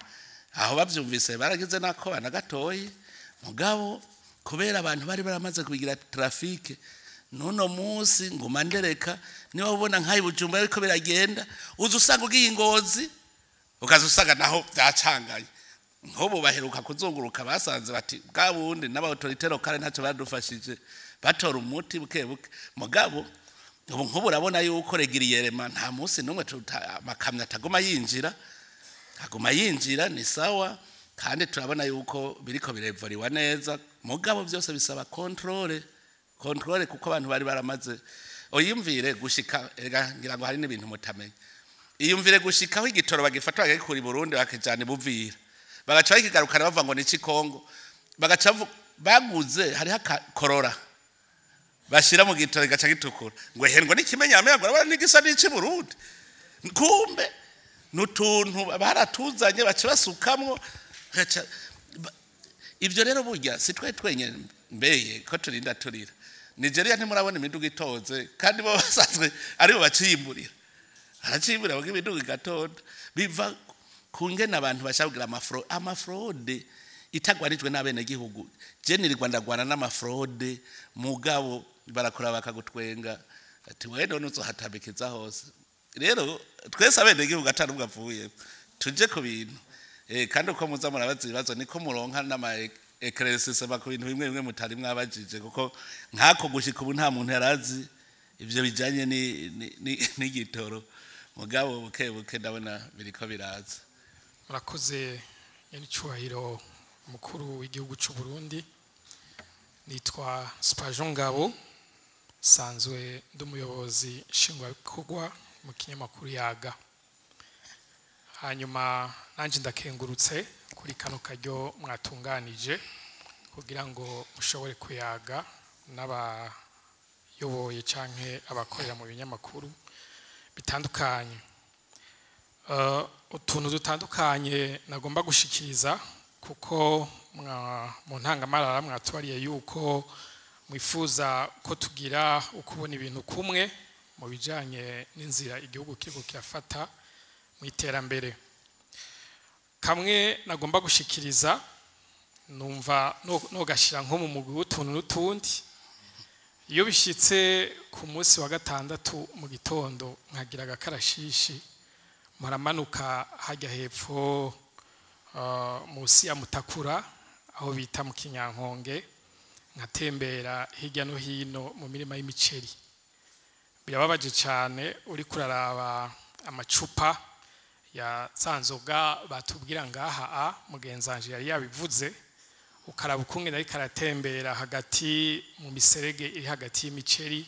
aho bavyumvise baragize nako bana gatoyi mugabo kubera abantu bari baramaze kubigira traffic nono munsi ngo mandereka niba ubona nkayi Bujumbura ariko biragenda uza usanga ugiye Ngozi ukaza usanga naho byacanganye nkobo baheruka kuzunguruka basanze bati bwabundi n'abautoritero kare ntacyo badufashije batora umuti buke buke mugabo nkobo urabona yuko regiriye rema nta munsi numwe makamya atagoma yinjira ni sawa kandi turabona yuko biriko birevoriwa neza mugabo byose bisaba controle kuko abantu bari baramaze oyumvire gushika ngira ngo hari n'ibintu mutamenye iyumvire gushikaho igitoro bagifata bagikura i Burundi bakijana buvira bagaca ikigarukana bava ngo ni Kongo bagaca baguze hari korora bashira mu gitoro gaca gitukura ngo hengo nikimenya amengo abana nigisa n'ici Burundi kumbe nutuntu baratuzanye baca basukamwo ivyo rero burya sitwe twenye mbeye ko turinda turira Nigeria ntimurabona imiduga itoze kandi bo basanzwe aribo baciyimburira aracimbura bagi imiduga igatondo biva kungena abantu bashabwira amafraude itagwanijwe n'abene gihugu je ni Rwanda gwana n'amafraude mugabo barakora bakagutwenga ati wewe none uzohatabikiza hose rero twese abene gihugu atanubwo avuye tuje ku bintu kandi uko muza murabaza ibibazo niko muronka n'ama eclaircissement bako bintu bimwe mutari mwabajije kuko nkako gushika ubu nta muntu yarazi ivyo bijanye ni gitoro mugabo buke ndabona biriko biraza murakoze yani cyuhahiro mukuru w'igihugu cy'u Burundi nitwa Spajon Ngabo sanzwe ndumuyobozi shingwa bikorwa mu kinyamakuru Yaga hanyuma nanje ndakengurutse kuri kano karyo mwatunganije kugira ngo ushobore kuyaga n'abayoboye canke abakorera mu binyamakuru bitandukanye utuntu dutandukanye nagomba gushikiriza kuko mu ntangamarara mwatubariye yuko mwifuza ko tugira ukubona ibintu kumwe mu bijanye n'inzira igihugu kiriko kirafata mu iterambere kamwe nagomba gushikiriza numva no gashira nko mu mugwi w'utuntu n'utundi iyo bishyitse ku munsi wa gatandatu mu gitondo nkagira agakarashishi muramanuka hajya hepfo munsi ya Mutakura aho bita mu Kinyankonge nkatembera hirya no hino mu mirima y'imiceri birababaje cyane uri kuraraba amacupa ya zanzoga batubwira ngaha mugenzanje yari yabivuze ukaraba ukungena ari karatembera hagati mu miserege iri hagati y'imiceri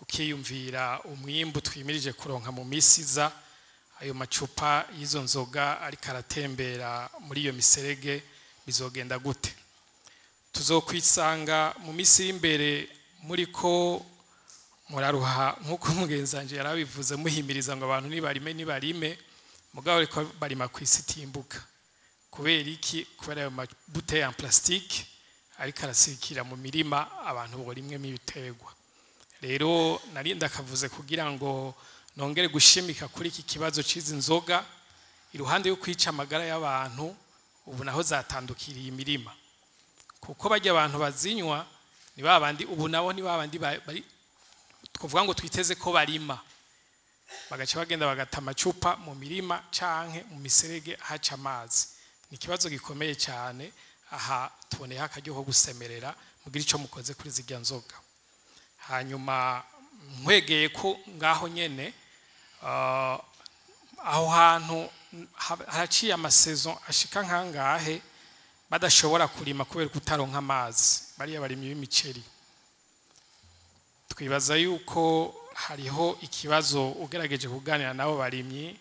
ukiyumvira umwimbu twimirije kuronka mu misiza ayo macupa y'izo nzoga ari karatembera muri iyo miserege bizogenda gute tuzokwisanga mu misi imbere muri ko muraruha nkuko mugenzanje yarabivuze muhimiriza ngo abantu nibarime mugabo ariko barima kwisitimbuka kubera iki kubera ayo mabute ya plastique ariko arasikira mu mirima abantu borimwe mibiterwa rero nari ndakavuze kugira ngo nongere gushimika kuri iki kibazo cizi nzoga iruhande yo kwica amagara y'abantu ubu naho zatandukiriye imirima kuko bajya abantu bazinywa ni babandi ubu nabo ni babandi bari twovuga ngo twiteze ko barima bagaca bagenda bagata amacupa mu mirima canke mu miserege haca amazi ni ikibazo gikomeye cyane aha tuboneye akaryo ko gusemerera mugira ico mukoze kuri zirya nzoga hanyuma nkwegeye ko ngaho nyene aho hantu haraciye amasaison ashika nkangahe badashobora kurima kubera kutaronka amazi bariya barimye b'imiceri twibaza yuko hariho ikibazo ugerageje kuganira nabo barimye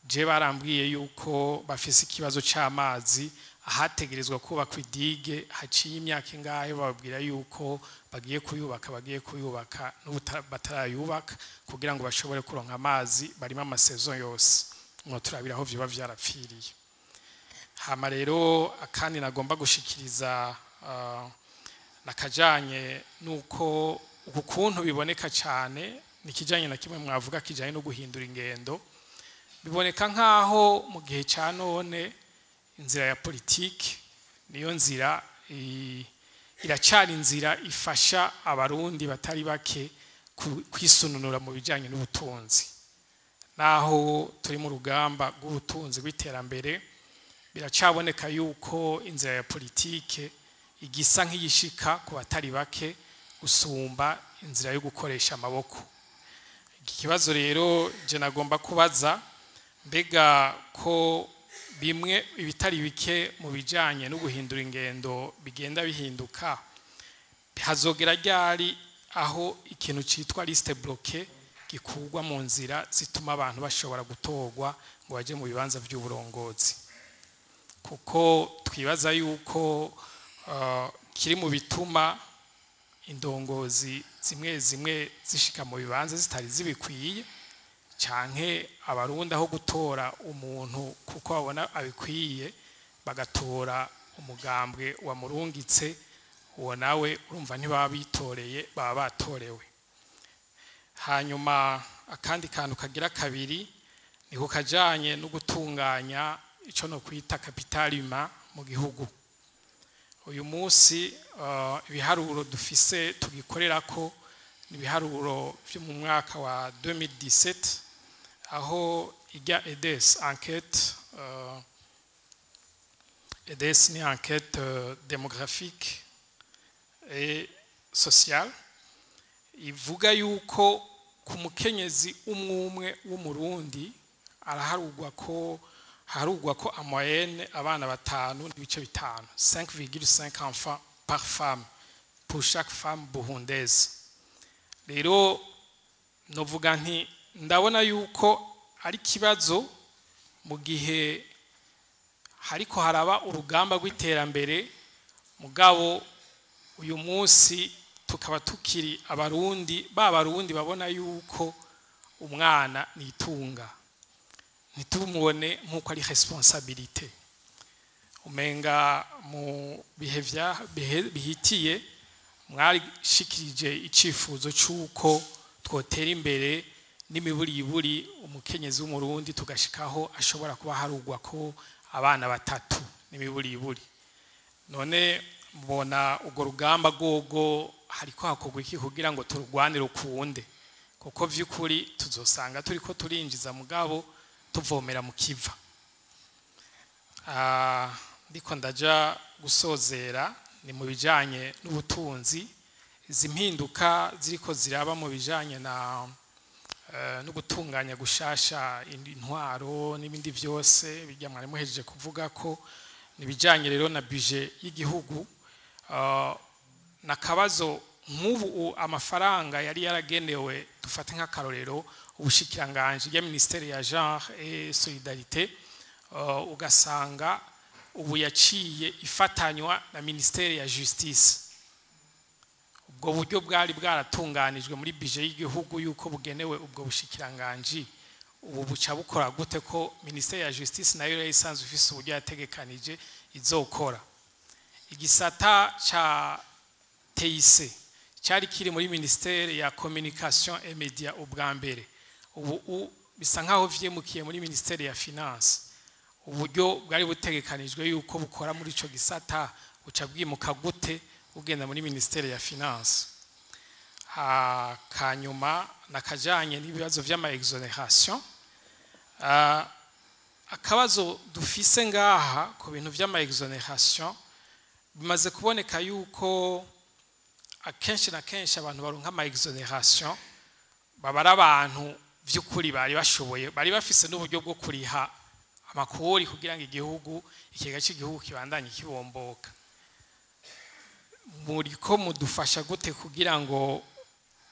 je barambwiye yuko bafise ikibazo c'amazi ahategerezwa kubakwa idige haciye imyaka ingahe bababwira yuko bagiye kuyubaka batarayubaka kugira ngo bashobore kuronka amazi barimo amasaison yose ngo turabiraho vyo bavyarapfiriye hama rero akandi nagomba gushikiriza nakajanye nuko ukuntu biboneka cyane nikijanye na kimwe mwavuga kijanye no guhindura ingendo biboneka nkaho mu gihe cya none inzira ya politiki niyo nzira iracyari inzira ifasha abarundi batari bake kwisununura mu bijanye n'ubutunzi naho turi mu rugamba rw'ubutunzi rw'iterambere biracaboneka yuko inzira ya politike igisa nk'iyishika ku batari bake gusumba inzira yo gukoresha amaboko iki kibazo rero je nagomba kubaza mbega ko bimwe ibitari bike mu bijanye no guhindura ingendo bigenda bihinduka hazogera ryari aho ikintu citwa liste bloquée gikurwa mu nzira zituma abantu bashobora gutorwa ngo baje mu bibanza by'uburongozi kuko twibaza yuko kiri mu bituma indongozi zimwe zishika mu bibanza zitari zibikwiye canke abarundi aho gutora umuntu kuko babona abikwiye bagatora umugambwe wa murungitse uwo nawe urumva ntibaba bitoreye baba batorewe hanyuma akandi kantu kagira kabiri ni kukajanye no gutunganya ico no kwita capital humain mu gihugu uyu munsi ibiharuro dufise tugikorera ko ibiharuro byo mu mwaka wa 2017 aho ijya EDES enquête EDES ni enquête démographique et sociale ivuga yuko ku mukenyezi umwe w'umurundi araharugwa ko en moyenne abana batanu n'ibice bitanu 5,5 enfants par femme pour chaque femme burundaise rero novuga nti ndabona yuko ari kibazo mu gihe hariko haraba urugamba rw'iterambere mugabo uyu munsi tukaba tukiri abarundi babarundi babona yuko umwana nitunga nitumubone nkuko ari responsabilité umenga mu bihe bihitiye mwashikirije icifuzo cyuko twotera imbere n'imiburiburi umukenyezi w'umurundi tugashikaho ashobora kuba harugwa ko abana batatu n'imiburiburi none mubona ugo rugamba gogo hariko hakorwa iki kugira ngo turugwanire ukunde, kuko vy'ukuri tuzosanga turiko turinjiza mugabo tuvomera mu kiva. Ndiko ndaja gusozera ni mu bijanye n'ubutunzi, izi mpinduka ziriko ziraba mu bijanye no gutunganya gushasha intwaro n'ibindi byose bijya mwari muhejeje kuvuga ko nibijanye rero na budget y'igihugu. Nakabazo nk'ubu amafaranga yari yaragenewe dufate nk'akarorero ubushikiranganje ya ministeri ya genre et solidarité, ugasanga ubu yaciye ifatanywa na ministeri ya justice. Ubwo buryo bwari bwaratunganijwe muri budget y'igihugu yuko bugenewe ubwo bushikiranganje, ubu buca bukora gute ko ministeri ya justice nayo yari isanzwe ifise uburyo yategekanije izokora? Igisata cha TIC cyari kiri muri ministeri ya communication et media ubwa mbere, ubu bisa nkaho vyemukiye muri ministeri ya finance. Uburyo bwari butegekanijwe yuko bukora muri ico gisata buca bwimuka gute ugenda muri ministeri ya finance? Kanyuma nakajanye n'ibibazo vy'ama exoneration. Akabazo dufise ngaha ku bintu vy'ama exoneration, bimaze kuboneka yuko akenshi na kenshi abantu baronka ama exoneration babara abantu vy'ukuri bari bashoboye, bari bafise n'uburyo bwo kuriha amakori kugira ngo igihugu ikigega cy'igihugu kibandanye kibomboka. Muriko mudufasha gute kugira ngo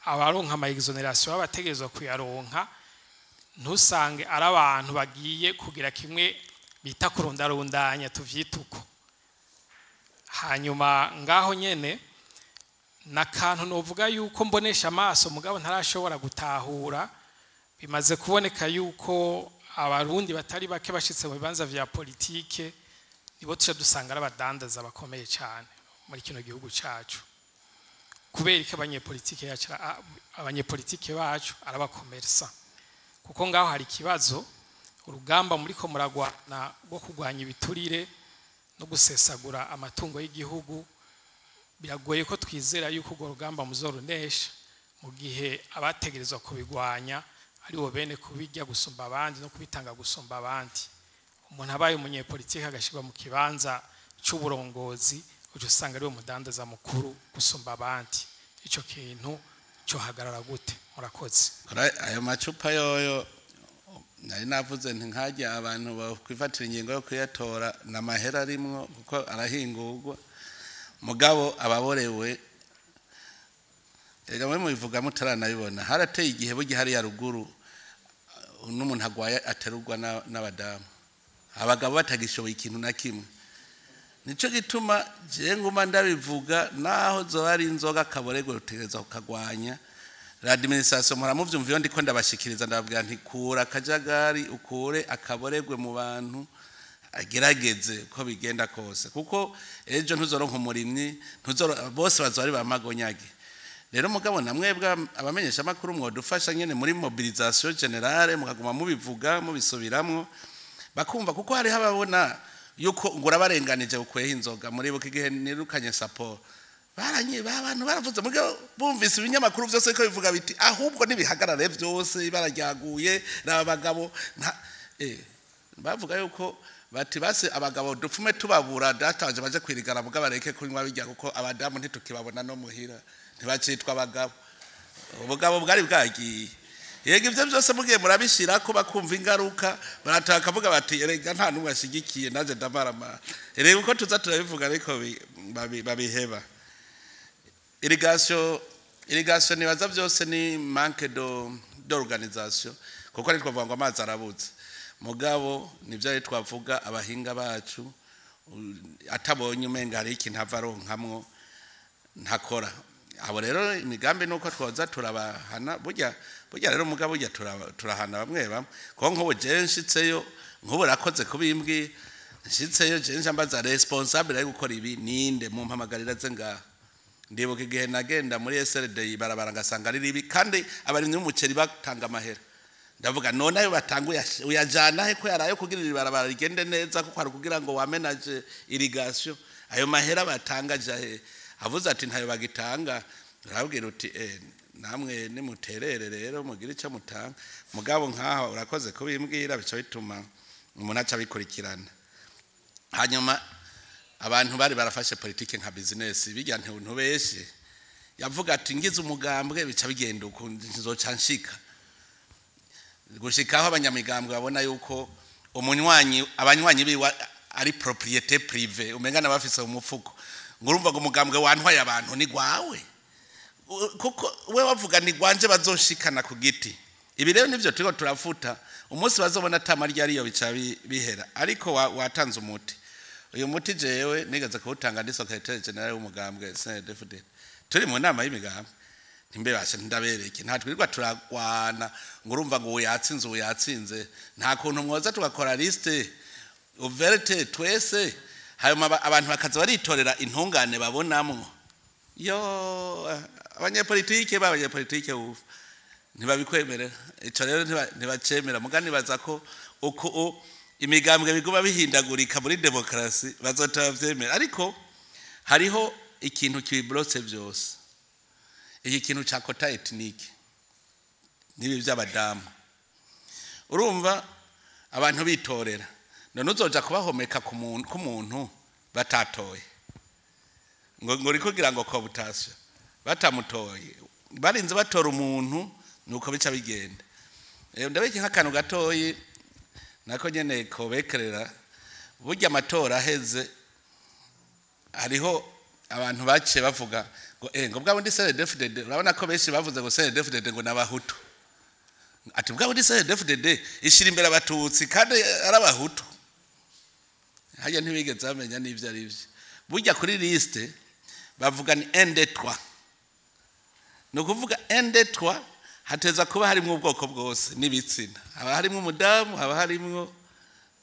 abaronka ama exoneration babategerezwa kuyaronka ntusange ari abantu bagiye kugira kimwe bita kurundarundanya tuvyituko? Hanyuma ngaho nyene nakantu novuga yuko mbonesha amaso mugabo ntarashobora gutahura, bimaze kuboneka yuko abarundi batari bake bashitse mu bibanza vya politike nibo tuca dusanga ari abadandaza bakomeye cyane muri kino gihugu cacu, kubera ko abanyepolitike bacu arabakomersa. Kuko ngaho hari kibazo, urugamba muri ko muragwana rwo kugwanya ibiturire no gusesagura amatungo y'igihugu, biragoye ko twizera yuko urwo rugamba muzorunesha mu gihe abategerezwa kubigwanya ari bo bene kubijya gusumba abandi no kubitanga gusumba abandi. Umuntu abaye umunyepolitike agashirwa mu kibanza c'uburongozi uje usanga ari umudandaza mukuru gusumba abandi. Ico kintu cyo hagarara gute? Murakoze. Ayo macupa yoyo nari navuze nti nkajya abantu bakwifatira ingingo yo kuyatora na mahera arimwo kuko arahingurwa, mugabo ababorewe ega mwe mubivuga mutaranabibona. Harateye igihe bugi hari ya ruguru n'umuntu agwaye aterurwa n'abadamu, abagabo batagishoboye ikintu na kimwe. Nico gituma je nguma ndabivuga naho zo ari inzoga kaborego rutegereza kukagwanya. L'administration muramuvyumviyo ndiko ndabashikiriza ndababwira nti kura kajagari ukure akaboregwe mu bantu, agerageze ko bigenda kose, kuko ejo ntuzoronka umurimyi bose bazari bamagonyage. Rero mugabo namwebwa abamenyesha makuru mwodufasha nyene muri mobilisation generale, mukaguma mubivuga mubisubiramwo bakumva, kuko hari hababona yuko ngura barenganije ukwehe inzoga. Muri buke gihe nirukanye Sapporo abantu baravuze mugabo bumvise ibinyamakuru byose ko bivuga biti ahubwo nibihagarare byose barajyaguye n'abagabo bavuga yuko bati base abagabo dupfume tubabura datanje baje kwirigara mugabo bareke kunywa bijya, kuko abadamu ntitukibabona no muhira ntibacitwa abagabo. Ubugabo bwari bwagiye. Yego ivyo byose mugiye murabishira ko bakumva ingaruka barataka vuga bati erega nta numwe ashigikiye naje ndamarama. Erega uko tuza turabivuga ariko babiheba. Irrigation nibaza byose ni manque d'organisation, kuko ari twavuga ngo amazi arabuze. Mugabo nivyo ari twavuga abahinga bacu atabonye umenga ari ikintu avaronkamwo ntakora. Abo rero imigambi nuko twoza turabahana burya rero mugabo burya turahana bamwe bamwe, ko nko jenshitseyo nkubo rakoze kubimbwi nshitseyo jenje ambaza responsable ari gukora ibi ninde mu mpamagarira ze ngaha. Ndibuka igihe nagenda muri SLD barabara ngasanga ari ribi, kandi abarimye umuceri batanga amahera. Ndavuga none ayo batanguye uyajana he ko yarayo kugira barabara rigende neza, kuko ari kugira ngo wamenaje irrigation. Ayo mahera batanga jahe avuze ati ntayo bagitanga urabwira uti namwe nimuterere rero mugira icyo mutanga mugabo nkaho urakoze kubimbwira bica bituma umuntu aca bikurikirana hanyuma abantu bari barafashe politike nka business bijya ntuntu beshe yavuga ati ngize umugambwe bica bigenda uko nzoca nshika gushikaho abanyamigambwe babona yuko abanywanyi biwa ari propriété privée umengana bafise umufuko ngurumva ngo umugambwe wantwaye abantu ni gwawe kuko we wavuga ni gwanje bazoshikana ku giti ibi rero nivyo turiko turafuta umunsi bazobona tamarya ariyo bica bihera ariko watanze umuti uyu muti jewe nigeze kuwutanga ndi secretary general w'umugambwe CNDD-FDD turi mu nama y'imigambwe ntimbe bashe ndabereke nta twirirwa turagwana ngurumva ngo yatsinze nta kuntu mwoza tugakora liste uverite twese hanyuma abantu bakaza baritorera intungane babonamwo yo abanyepolitike ubu ntibabikwemerera ico rero ntibacemera mugani baza ko uko imigambwe biguma bihindagurika muri demokarasi bazotavyemera ariko hariho ikintu kibiblotse byose iki kintu ca kota ethnique nibi by'abadamu urumva abantu bitorera none uzoja kubahomeka ku muntu batatoye ngo riko kugira ngo cooptation batamutoye barinze batora umuntu nuko bica bigenda ndabeke nk'akantu gatoyi nako nyene ko bekerera burya amatora aheze hariho abantu baciye bavuga ngo bwabo ndi CNDD-FDD urabona ko benshi bavuze ngo CNDD-FDD ngo nabahutu ati bwabo ndi CNDD-FDD ishira imbere abatutsi kandi arabahutu hajya ntibigeze bamenya n'ivyo ari byo burya kuri liste bavuga ni ND3 no kuvuga ND3 hateza kuba harimo ubwoko bwose n'ibitsina haba harimo umudamu haba harimo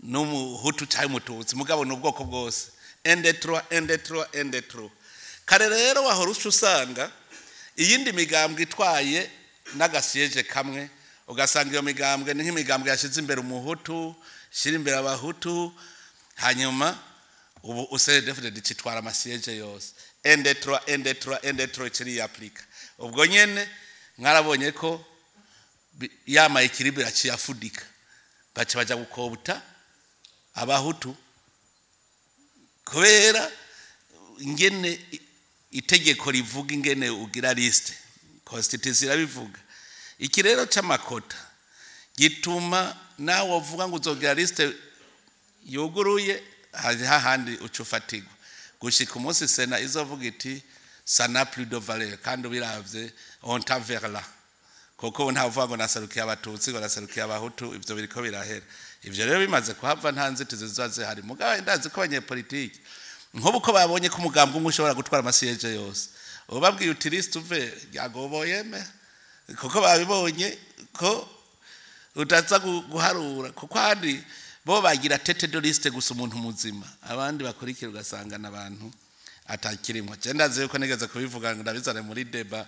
n'umuhutu cyangwa umututsi mugabo n'ubwoko bwose ND3 kare rero wahora usanga iyindi migambwe itwaye n'agasiyeje kamwe ugasanga iyo migambwe ni nk'imigambwe yashize imbere umuhutu shira imbere abahutu hanyuma ubu CNDD-FDD citwara amasiyeje yose ND3 kiri yaplika ubwo nyene mwarabonye ko yama ikiribira cyafudika bace baja gukobuta abahutu kubera ingene itegeko rivuga ingene ugira liste constitution irabivuga iki rero c'amakota gituma nawe uvuga ngo uzogira liste yuguruye hahandi ucufatirwa gushika umunsi sena izovuga iti ça n'a plus de valeur kandi biravye on t'a vers là koko ntavuga ngo nasarukiye abatutsi ngo nasarukiye abahutu ivyo biriko birahera ivyo rero bimaze kuhava ntanzitizo zizaze hari mugabe ndazi ko abanyepolitiki nkobu ko babonye ko umugambwe umwe ushobora gutwara amasiyeje yose ubabwiye uti liste uve yagoboyeme koko babibonye ko utaza guharura kuko handi bo bagira tete de liste gusa umuntu muzima abandi bakurikira ugasanga nabantu atakirimo genda ze ko nigeze kubivuga ngo ndabizane muri deba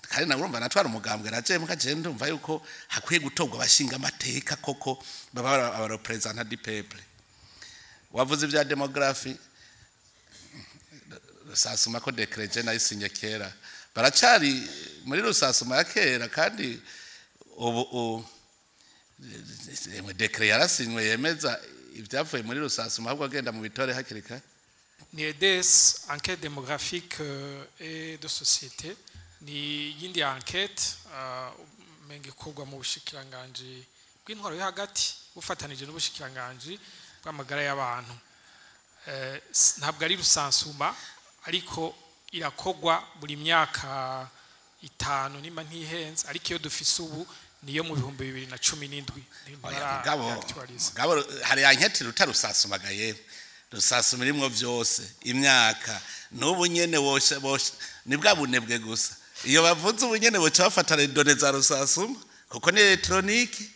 kandi nagurumva natwara umugambwe naje mukagenda umva yuko hakwiye gutogwa bashinga amateka koko baba aba representer du peuple wavuze ibya demography rusasuma ko decret nayisinye kera baracari muri rusasuma ya kera kandi ubu decret yarasinywe yemeza ibyavuye muri rusasuma ahubwo agenda mu bitore hakirika ni EDS enquête démographique et de société ni yindi enquête menge kogwa mu bushikiranganje bw'intwaro yo hagati bufatanije n'ubushikiranganje bw'amagara y'abantu ntabwo ari rusansuma ariko irakogwa buri myaka 5 nimba ntihenze ariko iyo dufise ubu niyo mu 2017 gabo hari anketi rutarusasumagaye rusasuma rimwe vyose imyaka n'ubu nyene woshe ni bwa bunebwe gusa iyo bavuze ubu nyene boca bafatana données za rusasuma kuko ni electronique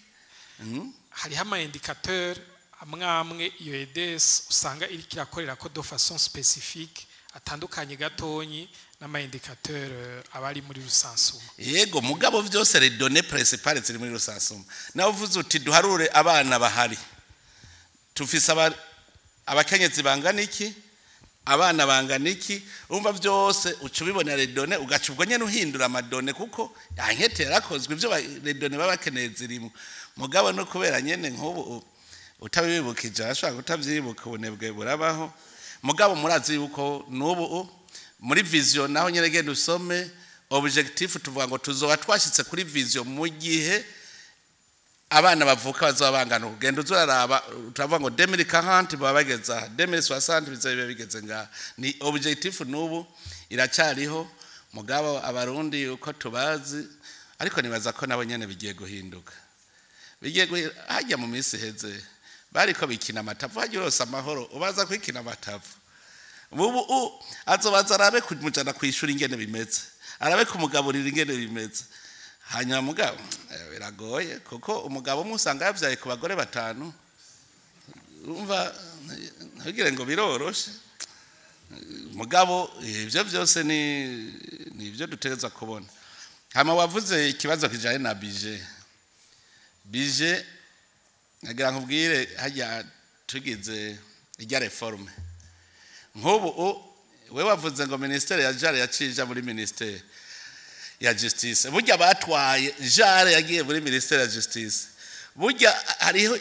hari ama indicateur amwe iyo EDS usanga iri kirakorera ko de façon spécifique atandukanye gatonyi n'ama indicateur abari muri rusansuma yego mugabo vyose les données principales ziri muri rusansuma nawe uvuze uti duharure abana bahari tufise abakenyezi bangana iki abana bangana iki umva byose ucubibona redone ugacubwo nyene uhindura amadone kuko yankete yarakozwe ibyo redone babakeneye zirimo mugabo no kubera nyene nk'ubu utabibukije ashaka utavyibuka ubunebwe burabaho mugabo murazi yuko n'ubu muri vision naho nyene genda usome objectif tuvuga ngo tuzoba twashitse kuri vision mu gihe abana bavuka bazabangana ugenda uzaraba turavuga ngo 2040 baba bageza 2060 bizabe bigeze nga ni objectif n'ubu iracyariho mugabo abarundi uko tubazi ariko nibaza ko nabo nyene bigiye guhinduka hajya mu minsi heze bariko bikina amatavu hajya yose amahoro ubaza kwikina amatavu ubu azobaza arabe kumujana kwishura ingene bimeze arabe kumugaburira ingene bimeze hanyuma mugabo biragoye kuko umugabo umwe usanga yavyaye ku bagore 5 umva ntugire ngo biroroshe mugabo ivyo byose ni ivyo dutegeza kubona hama wavuze ikibazo kijanye na bije nagira nkubwire hajya tugize ijya reforme nk'ubu we wavuze ngo ministere ya jare yacija muri ministere ya justice burya batwaye jare yagiye muri ministere ya justice burya hariho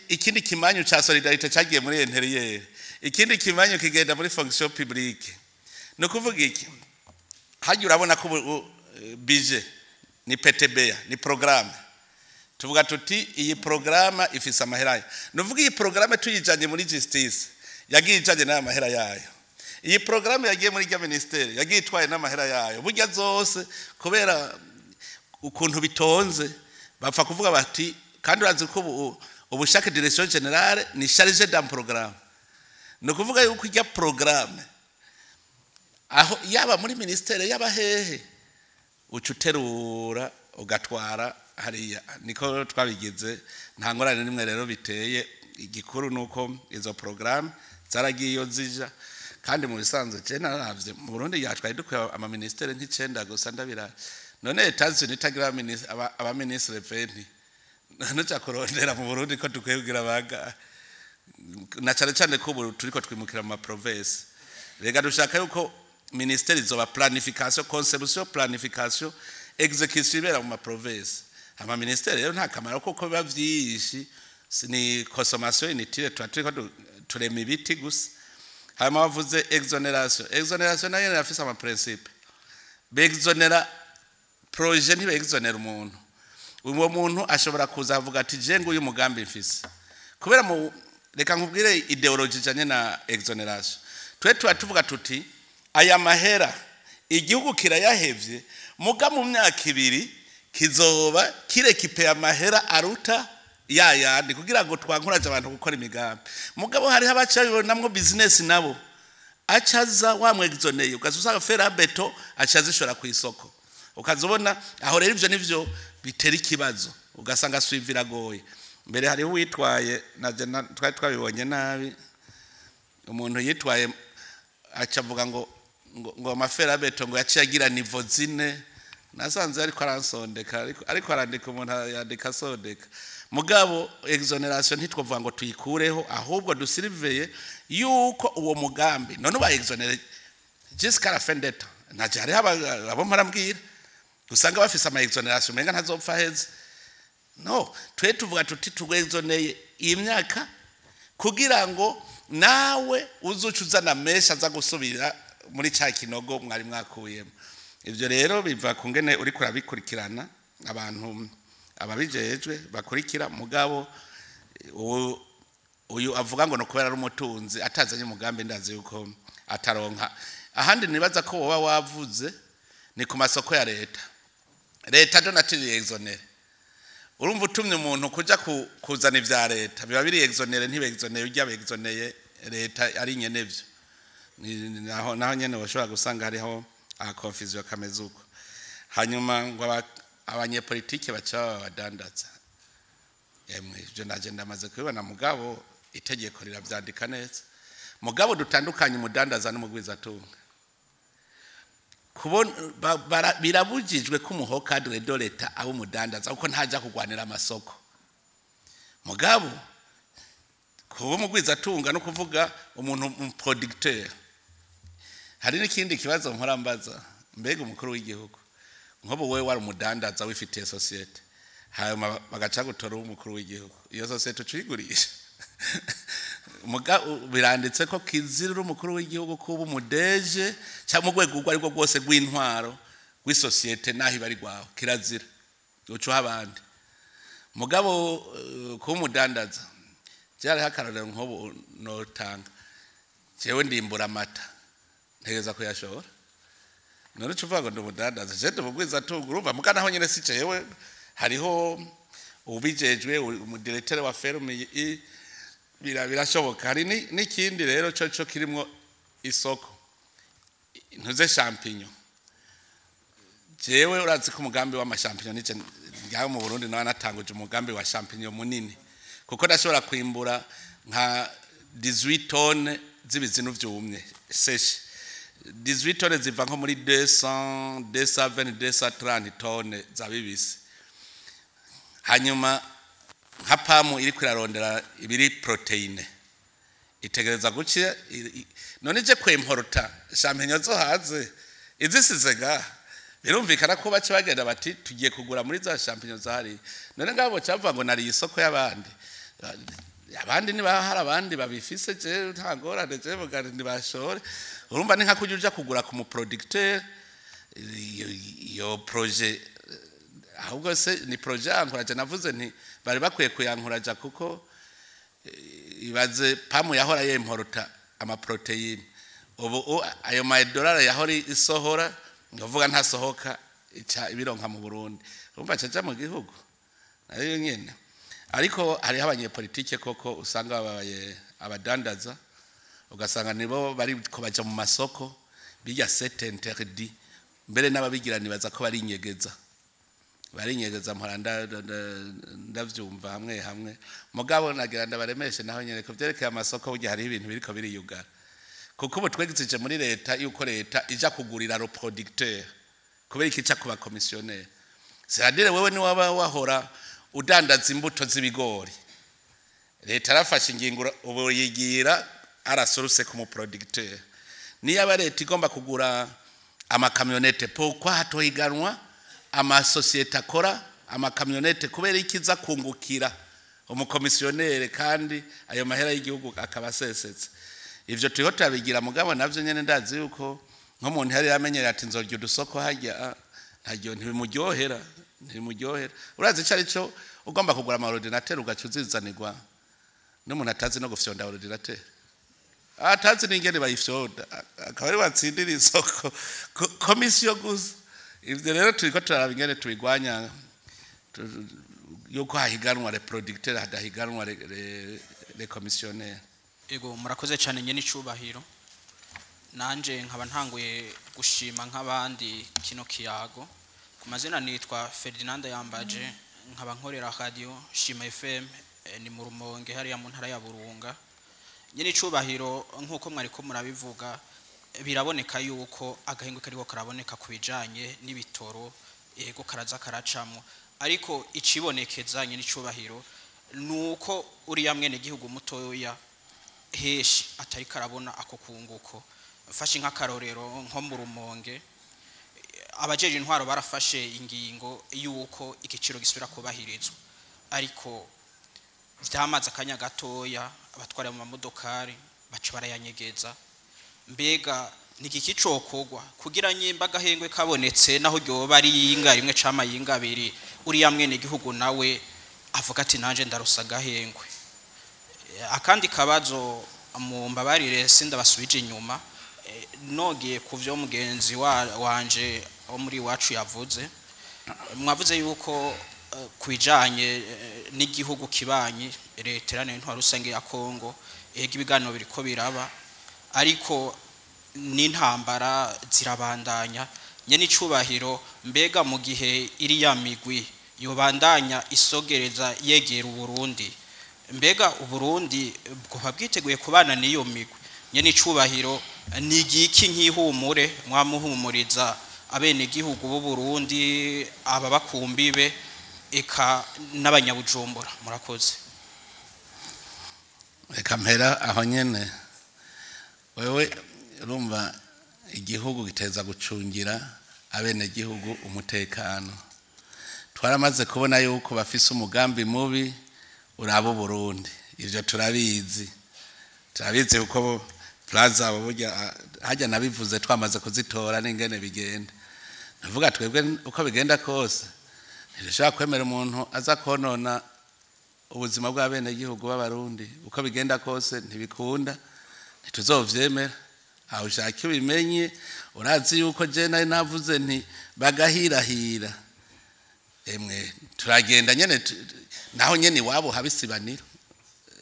ikindi kimanyu ca solidarite cagiye muri intérieur ikindi kimanyu kigenda muri fonction publique no kuvuga iki hajya urabona ko budget ni PTB ni programme tuvuga tuti iyi programme ifise amahera nuvuga iyi programme tuyijanye muri justice yagiye ijanye n'amahera yayo iyi programme yagiye muri ya ministere yagiye itwaye n'amahera yayo burya zose kubera ukuntu bitonze bapfa kuvuga bati kandi urazi ko ubushake direction generale ni chargé d'un programme no kuvuga yuko ijya programme aho yaba muri ministere yaba hehe ucuterura ugatwara hariya niko twabigize nta ngorane nimwe rero biteye igikuru nuko izo programme zaragiye zija kandi mu bisanzwe je naravye mu Burundi yatwaye dukwe ama ministere nk'icenda gusa ndabira none etazi nitagira aba ministre veni none cyakorondera mu Burundi ko tukwegira baga na cyane ko turiko twimukira mu province rega dushaka yuko ministere izoba planification conception planification execution ibera mu province ama ministere rero nta kamaro kuko biba vyishi ni consommation inutile turiko turema ibiti gusa hama bavuze exoneration nayo yafise ama principe begzonera projet ni begzonera umuntu uwo muntu ashobora kuza avuga ati je ngo uyu mugambi mfise kubera mu reka nkubwire ideology janye na exoneration twe tuvuga tuti aya mahera igihugu kirayahevye muga mu myaka 2 kizoba kirekipe amahera aruta yandi kugira ngo twankuraje abantu gukora imigambi mugabo hari abacabibonamwo business nabo acaza wamwegizoneye ukazusanga fera beto acazishora ku isoko ukazobona aho rero ivyo nivyo bitera ikibazo ugasanga swivira goye mbere hari witwaye na twabibonye nabi umuntu yitwaye acavuga ngo amafera beto ngo yaciyagira nivo zine nasanze ariko aransondeka ariko arandika umuntu yandika sondeka mugabo exoneration ntitwovuga ngo tuyikureho ahubwo dusiriveye yuko uwo mugambi none ba exonere jusqu'à la fin d'etat naje hari abo marambwira usanga bafise ama exoneration menga ntazopfa heze no twe tuvuga tuti tugwezoneye imyaka kugira ngo nawe uzucuzana mesha za gusubira muri cya kinogo mwari mwakuyemo ivyo rero biva kungene uri kurabikurikirana abantu ababijejwe bakurikira mugabo uyu avuga ngo no kubera ari umutunzi atazanye umugambi ndazi yuko ataronka ahandi nibaza ko woba wavuze ni ku masoko ya leta donatiri exonere urumva utumye umuntu kuja kuzana ivya leta biba biri exonere ntibe exonere ujya exoneye leta ari nyenevyo naho nyene bashobora gusanga hariho confusion kamezuko hanyuma ngo abanyepolitike baca badandaza yemwe ivyo naje ndamaze kubibona mugabo itegeko riravyandika neza mugabo dutandukanye umudandaza n'umugwiza tunga kubona birabujijwe ko umuhoka de leta abo umudandaza uko ntaja kugwanira amasoko mugabo kuba umugwiza tunga no kuvuga umuntu producteur hari n'ikindi kibazo mporambaza mbega umukuru w'igihugu nkobo wewe wari umudandaza wifitiye societe hanyuma bagaca gutora umukuru w'igihugu iyo societe ucigurisha biranditse ko kizirira umukuru w'igihugu kuba umudeje cyangwa urwego urwo ariko rwose rw'intwaro rw'isosiyete naho ibari rwawe kirazira ucuha abandi mugabo kuba umudandaza byari hakararira nkobo notanga jewe ndimbura amata ntegeza kuyashora none cuvuga ngo ndumudandaza je ndumugwiza tungu urumva mugana aho nyene si jewe hariho ubijejwe umudirecteur wa ferme birashoboka hari n'ikindi rero cyo kirimo isoko ntuze champignon jewe urazi ko umugambi w'amashampinyo nice ngaho mu Burundi nawe natanguje umugambi wa champignon munini kuko ndashobora kwimbura nka 18 tonnes z'ibizinu vyumye seshe 18 tonnes ziva nko muri 220 230 tonnes za bibisi hanyuma nka pamu iri kwirarondera ibiri proteine itegereza gucya none je kwemporta champignon zo haze izisizega birumvikana ko bace bagenda bati tugiye kugura muri za champignon zari none ngabo cyava ngo nari isoko y'abandi niba hari abandi babifise je ntagorane je bugari ntibashore urumva ni nka kujuja kugura ku mu producteur iyo projet ahubwo se ni projet ankuraje navuze nti bari bakwiye kuyankuraja kuko ibaze pamu yahora yemporta ama protein ubu ayo $1 yahora isohora ngavuga ntasohoka ibironka mu Burundi urumva caja mu gihugu ariyo nyene ariko hari abanyepolitike koko usanga babaye abadandaza ugasanga nibo bari ko baja mu masoko bijya set interdit mbere n'ababigirani baza ko bari inyegeza mporanda ndavyumva hamwe mugabo nagira ndabaremeshe naho nyene ko byerekeye amasoko burya hari ibintu biriko biriyugara kuko ubu twegizije muri leta yuko leta ija kugurira ro producteur kubera ikica kuba commissionnaire c'est-à-dire wewe ni waba wahora udandaza imbuto z'ibigori leta arafashe ingingo ubu yigira arasoruse ku mu producteur niyo aba leta igomba kugura amakamyonete pourquoi hatohiganwa ama societe akora amakamyonete kubera ikiza kungukira umukomisiyonere kandi ayo mahera y'igihugu akabasesetse ivyo turiho turabigira mugabo navyo nyene ndazi yuko nko muntu hari yamenyera ati nzorya udusoko hajya ntajyo ntibimuryohera urazi cari cyo ugomba kugura ama ordinateur ugacuzizanirwa n'umuntu atazi no gufyonda ordinateur atazi n'ingene bayifyonda akabari batsindira isoko komisiyo gusa ivyo rero turiko turaraba ingene tubigwanya yuko hahiganwa le producteur hadahiganwa le commissionnaire ego murakoze cyane nyene icubahiro nanje nkaba ntanguye gushima nk'abandi kino kiyago ku mazina nitwa Ferdinand Yambaje nkaba nkorera radio Shima FM ni mu Rumonge hariya mu ntara ya Burunga nyene icubahiro nkuko mwari ko murabivuga biraboneka yuko agahingo kariko karaboneka kubijanye n'ibitoro ego karaza karacamwe ariko icibonekeza nyene icubahiro nuko uri yamwene gihugu mutoya heshi atari karabona ako kunguko fashe nk'akarorero nko mu Rumonge abajeje intwaro barafashe ingingo yuko igiciro gisubira kubahirizwa ariko vyamaze akanya gatoya abatwara mu mamodokari baca barayanyegeza mbega niki cokogwa kugira nyimba gahengwe kabonetse naho ryo bari yinga rimwe cama yinga abiri uri yamwene gihugu nawe avuga ati nanje ndarusa gahengwe akandi kabazo mu mbabarire sinda basubije inyuma nogiye kuvyo mugenzi wanje wo muri wacu yavuze mwavuze yuko kwijanye n'igihugu kibanyi leta n'intwaro rusange ya Kongo ega ibiganiro biriko biraba ariko n'intambara zirabandanya nyene icubahiro mbega mu gihe iri ya migwi yobandanya isogereza yegera Burundi mbega Burundi bwo bwiteguye kubana n'iyo migwi nyene icubahiro nigiki nkihumure mwamuhumuriza abene gihugu bo Burundi aba bakumbibe eka n'abanyabujumbura murakoze reka mpera aho nyene wewe urumva igihugu giteza gucungira abene gihugu umutekano. Twaramaze kubona yuko bafise umugambi mubi urabo Burundi, ivyo turabizi uko plaza burya hajya nabivuze twamaze kuzitora n'ingene bigenda. Navuga twebwe uko bigenda kose ntirishaka kwemera umuntu aza konona ubuzima bw'abene gihugu b'abarundi, uko bigenda kose ntibikunda, ntituzovyemera. Aho ushaka ubimenye, urazi yuko je nari navuze nti bagahirahira, emwe turagenda nyene naho nyene wabo habisibanira.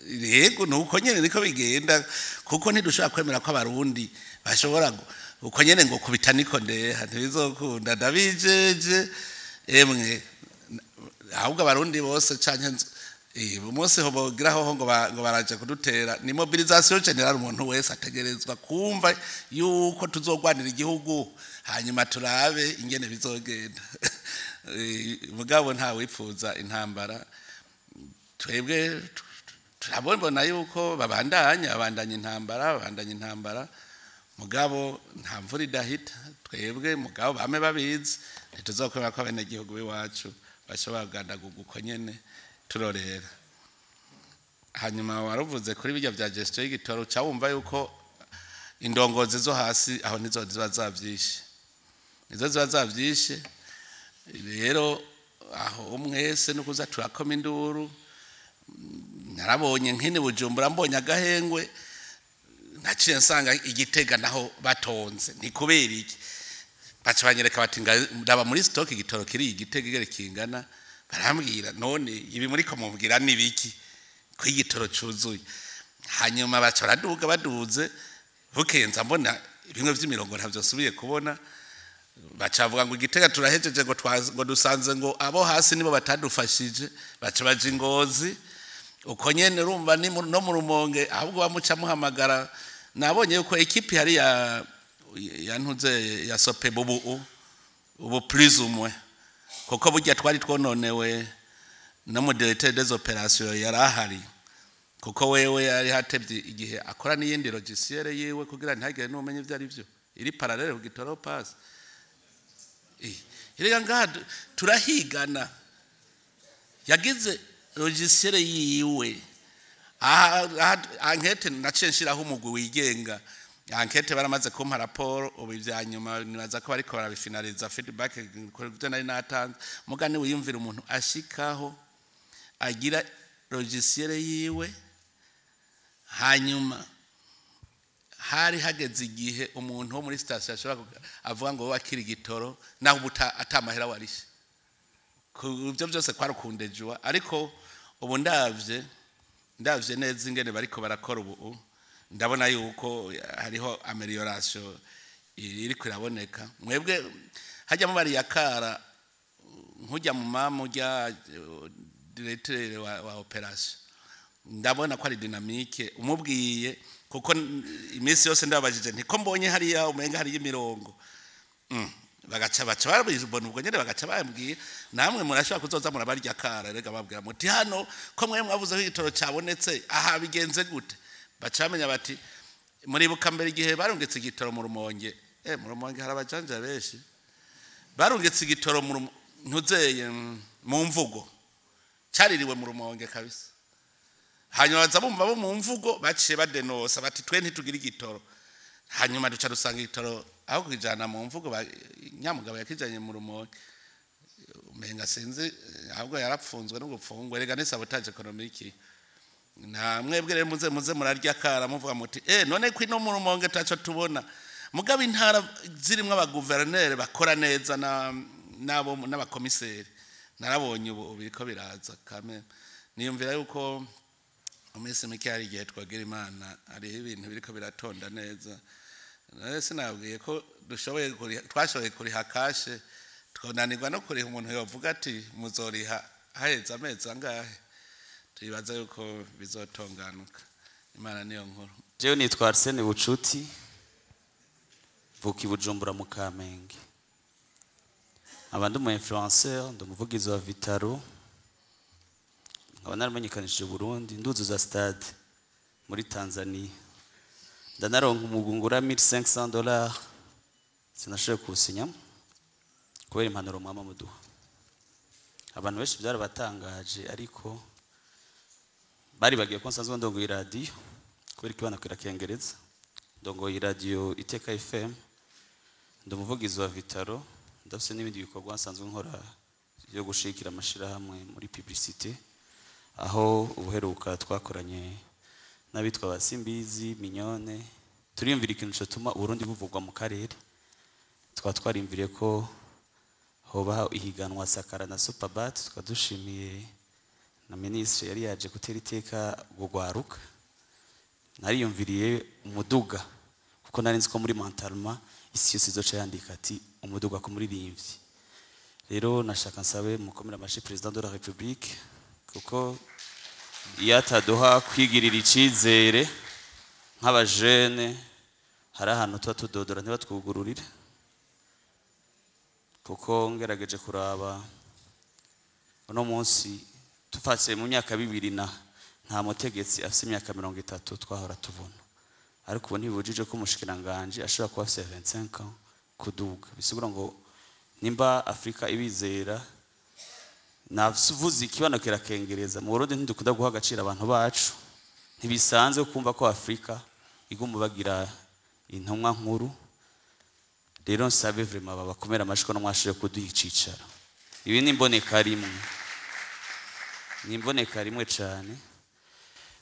Yego nuko nyene niko bigenda, kuko ntidushaka kwemera ko abarundi bashobora uko nyene ngo kubita niko ndeha, ntibizokunda. Ndabijeje emwe, ahubwo abarundi bose canke umunsi ho bogiraho ngo baraje kudutera, ni mobilisation general. Umuntu wese ategerezwa kumva yuko tuzogwanira igihugu, hanyuma turabe ingene bizogenda. Mugabo nta wifuza intambara. Twebwe turabona yuko babandanya intambara, mugabo nta mvura idahita. Twebwe mugabo bame babizi, ntituzokwemera ko abene gihugu biwacu bashobora kugandaguka uko nyene turorera. Hanyuma waruvuze kuri bijya bya gestion y'igitoro, cyawumva yuko indongozi zo hasi aho nizo ziba zavyishe. Rero aho umwese no kuza turakoma induru. Narabonye nkene Bujumbura, mbonye agahengwe, naciye nsanga Igitega naho batonze. Ni kubera iki? Baca banyereka bati ndaba muri stock igitoro kiri Igitega igere kingana. Barambwira none ibi muri ko mubwira nibiki ko igitoro cuzuye. Hanyuma baca baduze bukenza, mbona bimwe vy'imirongo ntavyo subiye kubona. Bacavuga ngo Igitega turahejeje ngo dusanze ngo abo hasi nibo batadufashije, baca baje Ingozi. Uko nyene urumva ni no mu Rumonge, ahubwo bamuca muhamagara. Nabonye yuko equipe hari ya ntuze ya sope ubu plus ou moins, kuko burya twari twononewe no mu directeur des opérations yarahari, kuko wewe yari hatevye igihe akora n'iyindi logiciel yiwe kugira ntagire n'umenye ivyo ari byo. Iri parallele kugitoro pass irega ngado turahigana. Yagize logiciel yiwe ankete nacenshiraho umugwi wigenga. Ankete baramaze kumpa rapport, ubu ivyanyuma nibaza ko bariko barabifinaliza feedback kuri nari natanze. Mugani wiyumvira umuntu ashikaho agira logiciel yiwe, hanyuma hari hageze igihe umuntu wo muri station ashobora avuga ngo wakiri gitoro naho atamahera warishe. Kubyo byose kwarukundejwa, ariko ubu ndavye neza ingene bariko barakora ubu. Ndabona yuko hariho amelioration iri kwiraboneka. Mwebwe hajya mu bari yakara nkujya mu mamujya directeur wa operation, ndabona ko ari dynamique umubwiye, kuko imisi yose ndabajije nti ko mbonye hariya umenga hari imirongo. Bagaca barabona ubwo nyene bagaca bambwiye namwe murashobora kuzoza murabarya kara. Rega babwira muti hano ko mwe mwavuze ko igitoro cyabonetse, aha bigenze gute? Bacamenya bati muribuka mbere igihe barungetse igitoro mu Rumonge. Mu Rumonge harabajanja benshi. Barungetse igitoro mu ntuzeye mu mvugo, cyaririwe mu Rumonge kabisa. Hanyuma baza bumva bo mu mvugo baciye badenosa bati twe ntitugira igitoro. Hanyuma duca dusanga igitoro aho kujana mu mvugo Nyamugabo yakijanye mu Rumonge. Umenga sinzi ahubwo yarapfunzwe no gupfungwa. Rega ni sabotage economique. Na mwebwe rero muze murarya kara muvuga muti none kwino mu Rumonge taco tubona. Mugabo intara zirimwe abaguverneur bakora neza nabo n'abakomiseri. Narabonye ubu biriko biraza kame. Niyumvira yuko umese mike hari igihe twagira Imana ari ibintu biriko biratonda neza. Sinabwiye ko twashoboye kuriha kashe, twonanirwa no kuriha umuntu yovuga ati muzoriha haheze amezi angahe. Tuyibaza yuko bizotonganuka. Imana niyo nkuru. Jewe nitwa Arsene Bucuti, vuki Bujumbura mu Kamenge. Abandi mu influenceur, ndumuvugizi wa Vitaro. Nkaba naramenyekanishije Burundi, nduzuza stade muri Tanzania. Ndanaronka umugungura $1500 sinashoboye kuwusinyamo kubera impanuro mwama muduha. Abantu benshi byarabatangaje ariko bari bagiye ko nsanzwe ndongoye radio kubera ikibana kwirakengereza, ndongoye radio Iteka FM, ndumuvugizi wa Vitaro, ndafise n'ibindi bikorwa nsanzwe nkora byo gushikira amashirahamwe muri publicité, aho ubuheruka twakoranye n'abitwa Basimbizi Mignone, turiyumvira ikintu cyatuma Burundi buvugwa mu karere. Twarimviriye ko hoba ihiganwa Sakara na Superbat, twadushimiye na ministre yari yaje gutera iteka gugwaruka. Nariyumviriye umuduga kuko nari nzi ko muri Mentalma isi yose izoca yandika ati umuduga ko muri rimvyi. Rero nashaka nsabe mukomera amashi President de la République kuko yataduha kwigirira icizere nk'abajene, hari ahantu tuba tudodora ntibatwugururire, kuko ngerageje kuraba uno munsi tufatse mu myaka 2 nta mutegetsi afise imyaka 30 twahora tubona, ariko ubu ntibujije ko umushikiranganje ashobora kuba afise 25 ans kuduga. Bisigura ngo nimba Afrika ibizera navuze ikibano kirakengereza mu Burundi ntidukunda guha agaciro abantu bacu, ntibisanzwe kumva ko Afrika igomba bagira intumwa nkuru. Rero nsabe vraiment babakomera amashiko no mwashire kuduhicicaro. Ibi nimboneka rimwe cyane.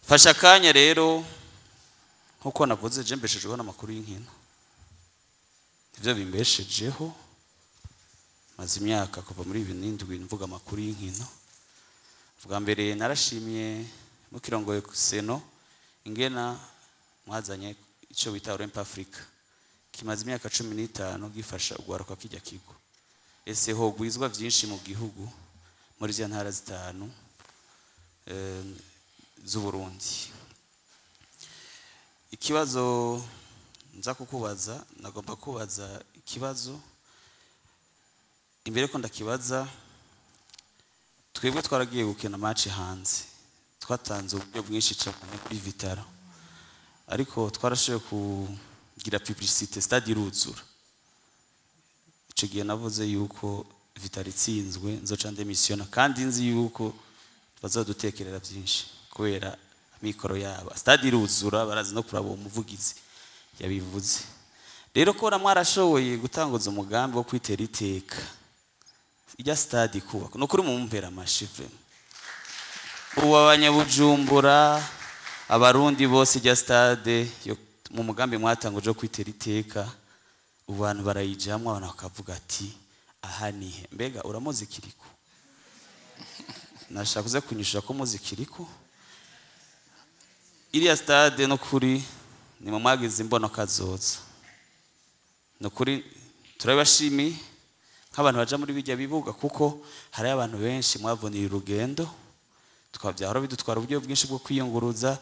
Fasha kanya rero nkuko navuze je mbeshejeho n'amakuru y'inkino, ivyo bimbeshejeho maze imyaka kuva muri 2007 mvuga amakuru y'inkino. Vuga mbere narashimiye mu kirongoye Seno ingena mwazanye ico bita Olympic Africa, kimaze imyaka 15 gifasha ugwaruka kijya kigo. Ese ho gwizwa byinshi mu gihugu muri zya ntara zitanu z'u Burundi. Ikibazo nza kukubaza, nagomba kubaza ikibazo imbere ko ndakibaza. Twebwe twaragiye gukina match hanze, twatanze uburyo bwinshi cyane kuri Vitaro, ariko twarashoboye kugira publicité stade iruzura. Ico gihe navuze yuko Vitaro itsinzwe nzoca ndemisiona, kandi nzi yuko bazadutekerera byinshi kubera mikoro yabo. Stade iruzura barazi no kuraba umuvugizi yabivuze. Rero ko namwarashoboye gutanguza umugambi wo kwitera iteka ijya stade kubaka no kuri mu mpera amashifre ubu abanyabujumbura abarundi bose ijya stade mu mugambi mwatanguje kwitera iteka, ubu bantu barayijamwe abantu bakavuga ati aha nihe mbega uramuzi kiriko. Nashaka kuza kunyishura ko muzi kiriko iriya stade no kuri ni mu mwagize imbono kazoza, no kuri turabashimi nk'abantu baja muri bijya bibuga, kuko hari abantu benshi mwavunira urugendo twabyahora bidutwara uburyo bwinshi bwo kwiyunguruza,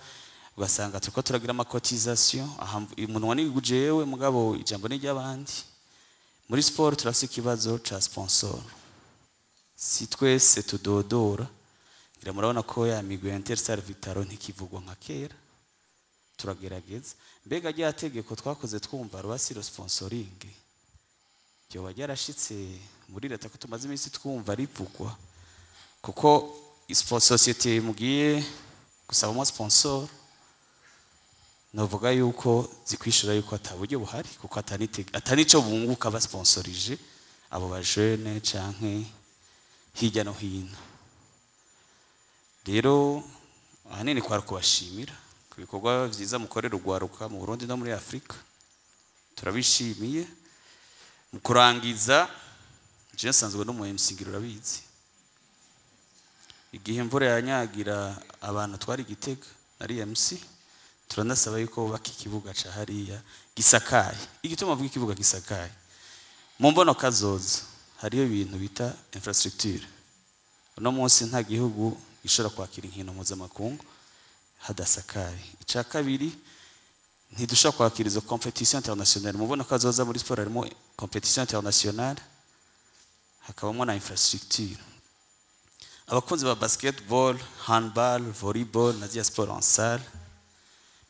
ugasanga turiko turagira amacotisation umunwa nigujewe mugabo ijambo n'ijyabandi. Muri sport turafise ikibazo ca sponsor, si twese tudodora. Ira murabona ko ya migwe Interstar Vitaro ntikivugwa nka kera, turagerageza. Mbega rya tegeko twakoze twumva rwasiro sponsoring byo baryarashitse muri leta ko tumaze iminsi twumva rivugwa, kuko societe mugiye gusaba mo sponsor novuga yuko zikwishura yuko ataburyo buhari, kuko atanico bunguka ba sponsorije abo ba jeune canke hirya no hino. Rero ahanini kwara kubashimira ku bikorwa byiza mukorera ugwaruka mu Burundi no muri Afrika, turabishimiye. Mu kurangiza je nsanzwe no mu MC urabizi, igihe imvura yanyagira abantu twari Gitega ari MC, turanasaba yuko baki kibuga ca hariya gisakaye. Igituma avuga ikibuga gisakaye mu mbono kazoza hariyo ibintu bita infrastructure. Uno munsi nta gihugu gishobora kwakira inkino mpuzamakungu hadasakaye. Ica kabiri ntidushobora kwakira izo competition internationale. Mubona kazoza muri sport harimo competition internationale, hakabamo na infrastructure. Abakunzi ba basketball, handball, volleyball na zya sport en salle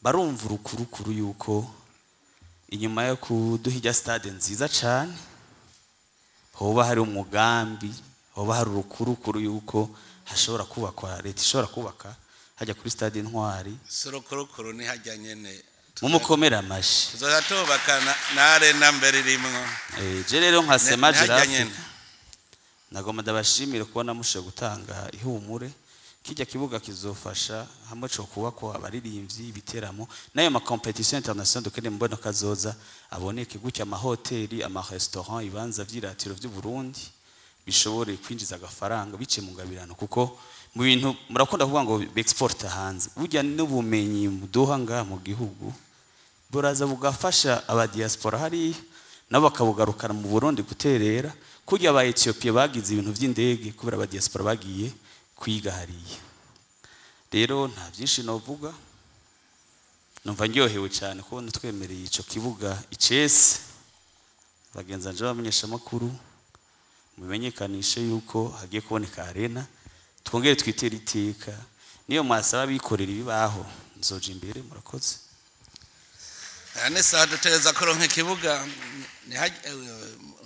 barumva urukurukuru yuko inyuma yo kuduha ijya stade nziza cyane hoba hari umugambi hoba hari urukurukuru yuko hashobora kubakwa leta ishobora kubaka hajya kuri stade Intwari sorokorokoro ni hajya nyene mumukomera amashi tuzatubakana na arena mbere rimwe je rero nkasema Giraffe nagomba ndabashimira kubona mushe gutanga ihumure kijya kibuga kizofasha hamwe cyo kubakwa abaririmbyi ibiteramo nayo ma competition international dukene mbona kazoza aboneke gutya amahoteli amarestaurant ibanza vyiratiro vy'u Burundi bishobore kwinjiza agafaranga bice mu ngabirano kuko mu bintu murakunda kuvuga ngo export hanze burya n'ubumenyi muduha nga mu gihugu buraza bugafasha aba diaspora hari nabo bakabugarukana mu Burundi guterera kujya aba Ethiopia bagize ibintu vy'indege kubera aba diaspora bagiye kwiga hariya rero nta byinshi novuga numva ndyohewe cyane kubona twemereye ico kibuga icese bagenza nje bamenyesha makuru mumenyekanishe yuko hagiye kuboneka arena twongere twitera iteka niyo mwasaba bikorera ibibaho nzoje imbere murakoze ane saa dutereza kuronka ikibuga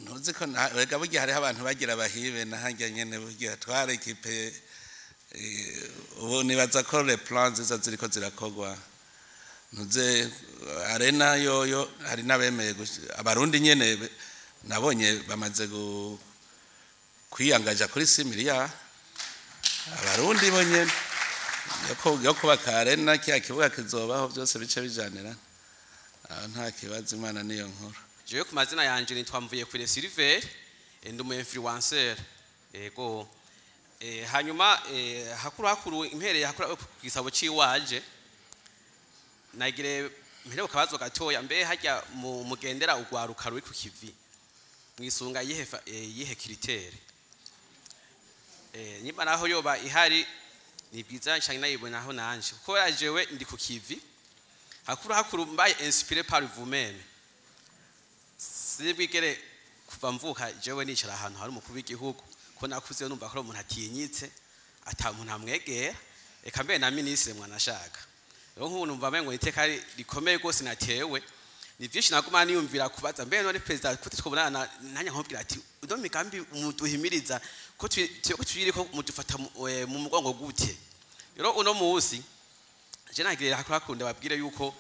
ntuzi ko wega burya hariho abantu bagira bahibe nahajya nyene burya tware ikipe ubu nibaza ko les plans ziza ziriko zirakogwa ntuze arena yoyo hari nabemeye abarundi nyene nabonye bamaze kwiyangaja kuri simiriya abarundi bonyene yo kubaka arena kya kibuga kizobaho byose bice bijanira nta kibazo Imana niyo nkuru jewe ku mazina yanje nitwa Mvuye kuri Silver ndi umu influencer yego hanyuma hakuru impereye hakuru gisabo ciwaje nagire mpere ukabazo gatoya mbe hajya mu mugendera ugwaruka ruri ku kivi mwisunga yihe critère nyima naho yoba ihari ni bwiza cyane nayibona aho nanje kuko yajewe ndi ku kivi hakuru mbaye inspiré par vous-même sibigere kuva mvuka jewe nicara ahantu hari umukuru w'igihugu ko nakuze numva ko umuntu atinyitse atamuntu amwegera eka mbe na ministre mwanashaka rero nk'ubu numva mengo iteka rikomeye gose natewe ni vyinshi naguma niyumvira kubaza mbe none president kuti twobonana nanya nkubwira ati udo migambi umuduhimiriza ko twiri ko mudufata mu mugongo gute rero uno musi je nagire hakunda babwire yuko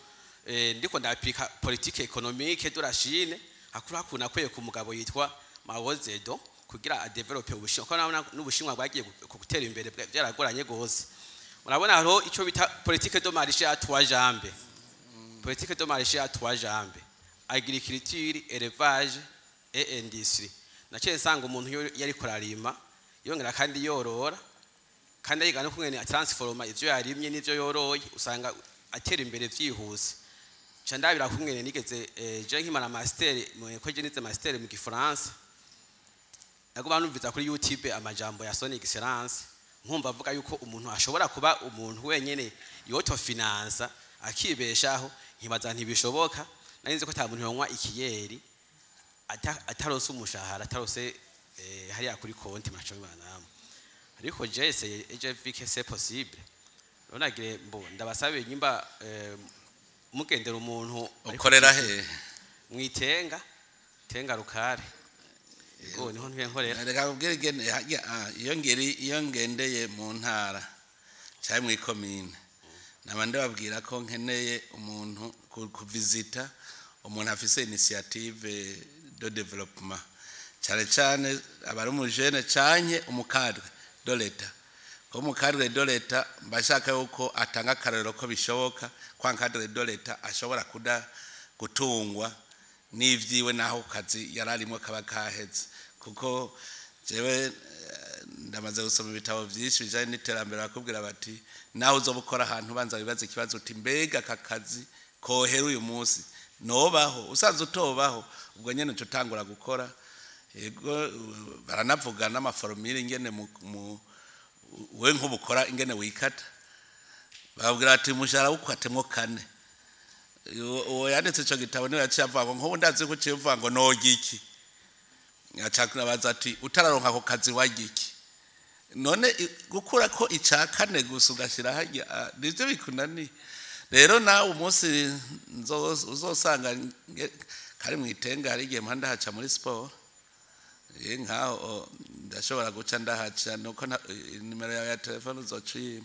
ndiko ndapika politique économique de la Chine hakuna kwe ku mugabo yitwa Mao Zedong kugira a developer ubushinwa ko nabona n'ubushinwa bwagiye gutera imbere byaragoranye gose murabona haro ico bita politique de marché à trois jambes politique de marché à trois jambes agriculture élevage et industrie naciye nsanga umuntu yari korarima yongera kandi yorora kandi yiga no kumwene transforma ivyo yarimye n'ivyo yoroye usanga atera imbere vyihuse candabira kumwene nigeze je nkimana master ko je nize master mu Gifaransa naguba numviza kuri YouTube amajambo ya Sonic Excellence nkumva avuga yuko umuntu ashobora kuba umuntu wenyene yoto finance akibeshaho nkibaza ntibishoboka narinze ko tamuntu yonywa ikiyeri atarose umushahara atarose hariya kuri konti macho bana ariko jese ejevike c'est possible onagire mbo ndabasabe nyimba mugendera umuntu ukorera he mwitenga tenga rukare go niho nkorera reka kubwira igene iyo ngendeye mu ntara cyane mu ikomine nabande babwira ko nkeneye umuntu kuvisita umuntu afise initiative de développement cyane cyane abari umujene cyanye umukadwe do leta ko umukadwe do leta mbashaka yuko atanga karero ko bishoboka kwa nkadwe do leta ashobora gutungwa n'ivyiwe naho kazi yararimo kaba kaheze kuko jewe ndamaze gusoma ibitabo byinshi bijanye n'iterambere bakubwira bati naho uzobukora ahantu banza bibaze ikibazo uti mbega kakazi kohera uyu munsi nobaho usanze utobaho ubwo nyene tutangura gukora yego baranavuga n'amaformire ingene we nk'ubukora ingene wikata babwira ati mushara ukwatemwo kane uwo yanditse ico gitabo niwe yaciye avuga ngo nk'ubu ndazi ko civuga ngo nogiki yacakira baza ati utararonka ako kazi wagiki none gukura ko icakane gusa ugashira hajya nivyo bikunani rero nawe umunsi uzosanga kari mu itenga hari igihe mpanda haca muri siporo nkaho ndashobora guca ndahaca nuko nimero yawe ya telefone uzocima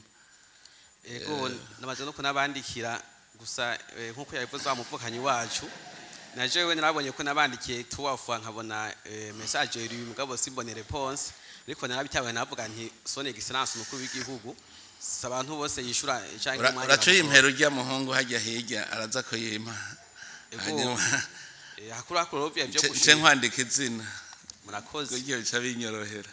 ego namaze no kunabandikira gusa nkuko yabivuze wa muvukanyi wacu naje we narabonye ko nabandikiye tuwafuwa nkabona message iri mugabo simbone response ariko narabitawe navuga nti sone excellence mukuru w'igihugu abantu bose yishura cyangwa umwanya uracuye impero ujya muhungu hajya hirya araza ko yima hakuru rovya byo gushika nkwandika izina murakoze kugiye bica binyorohera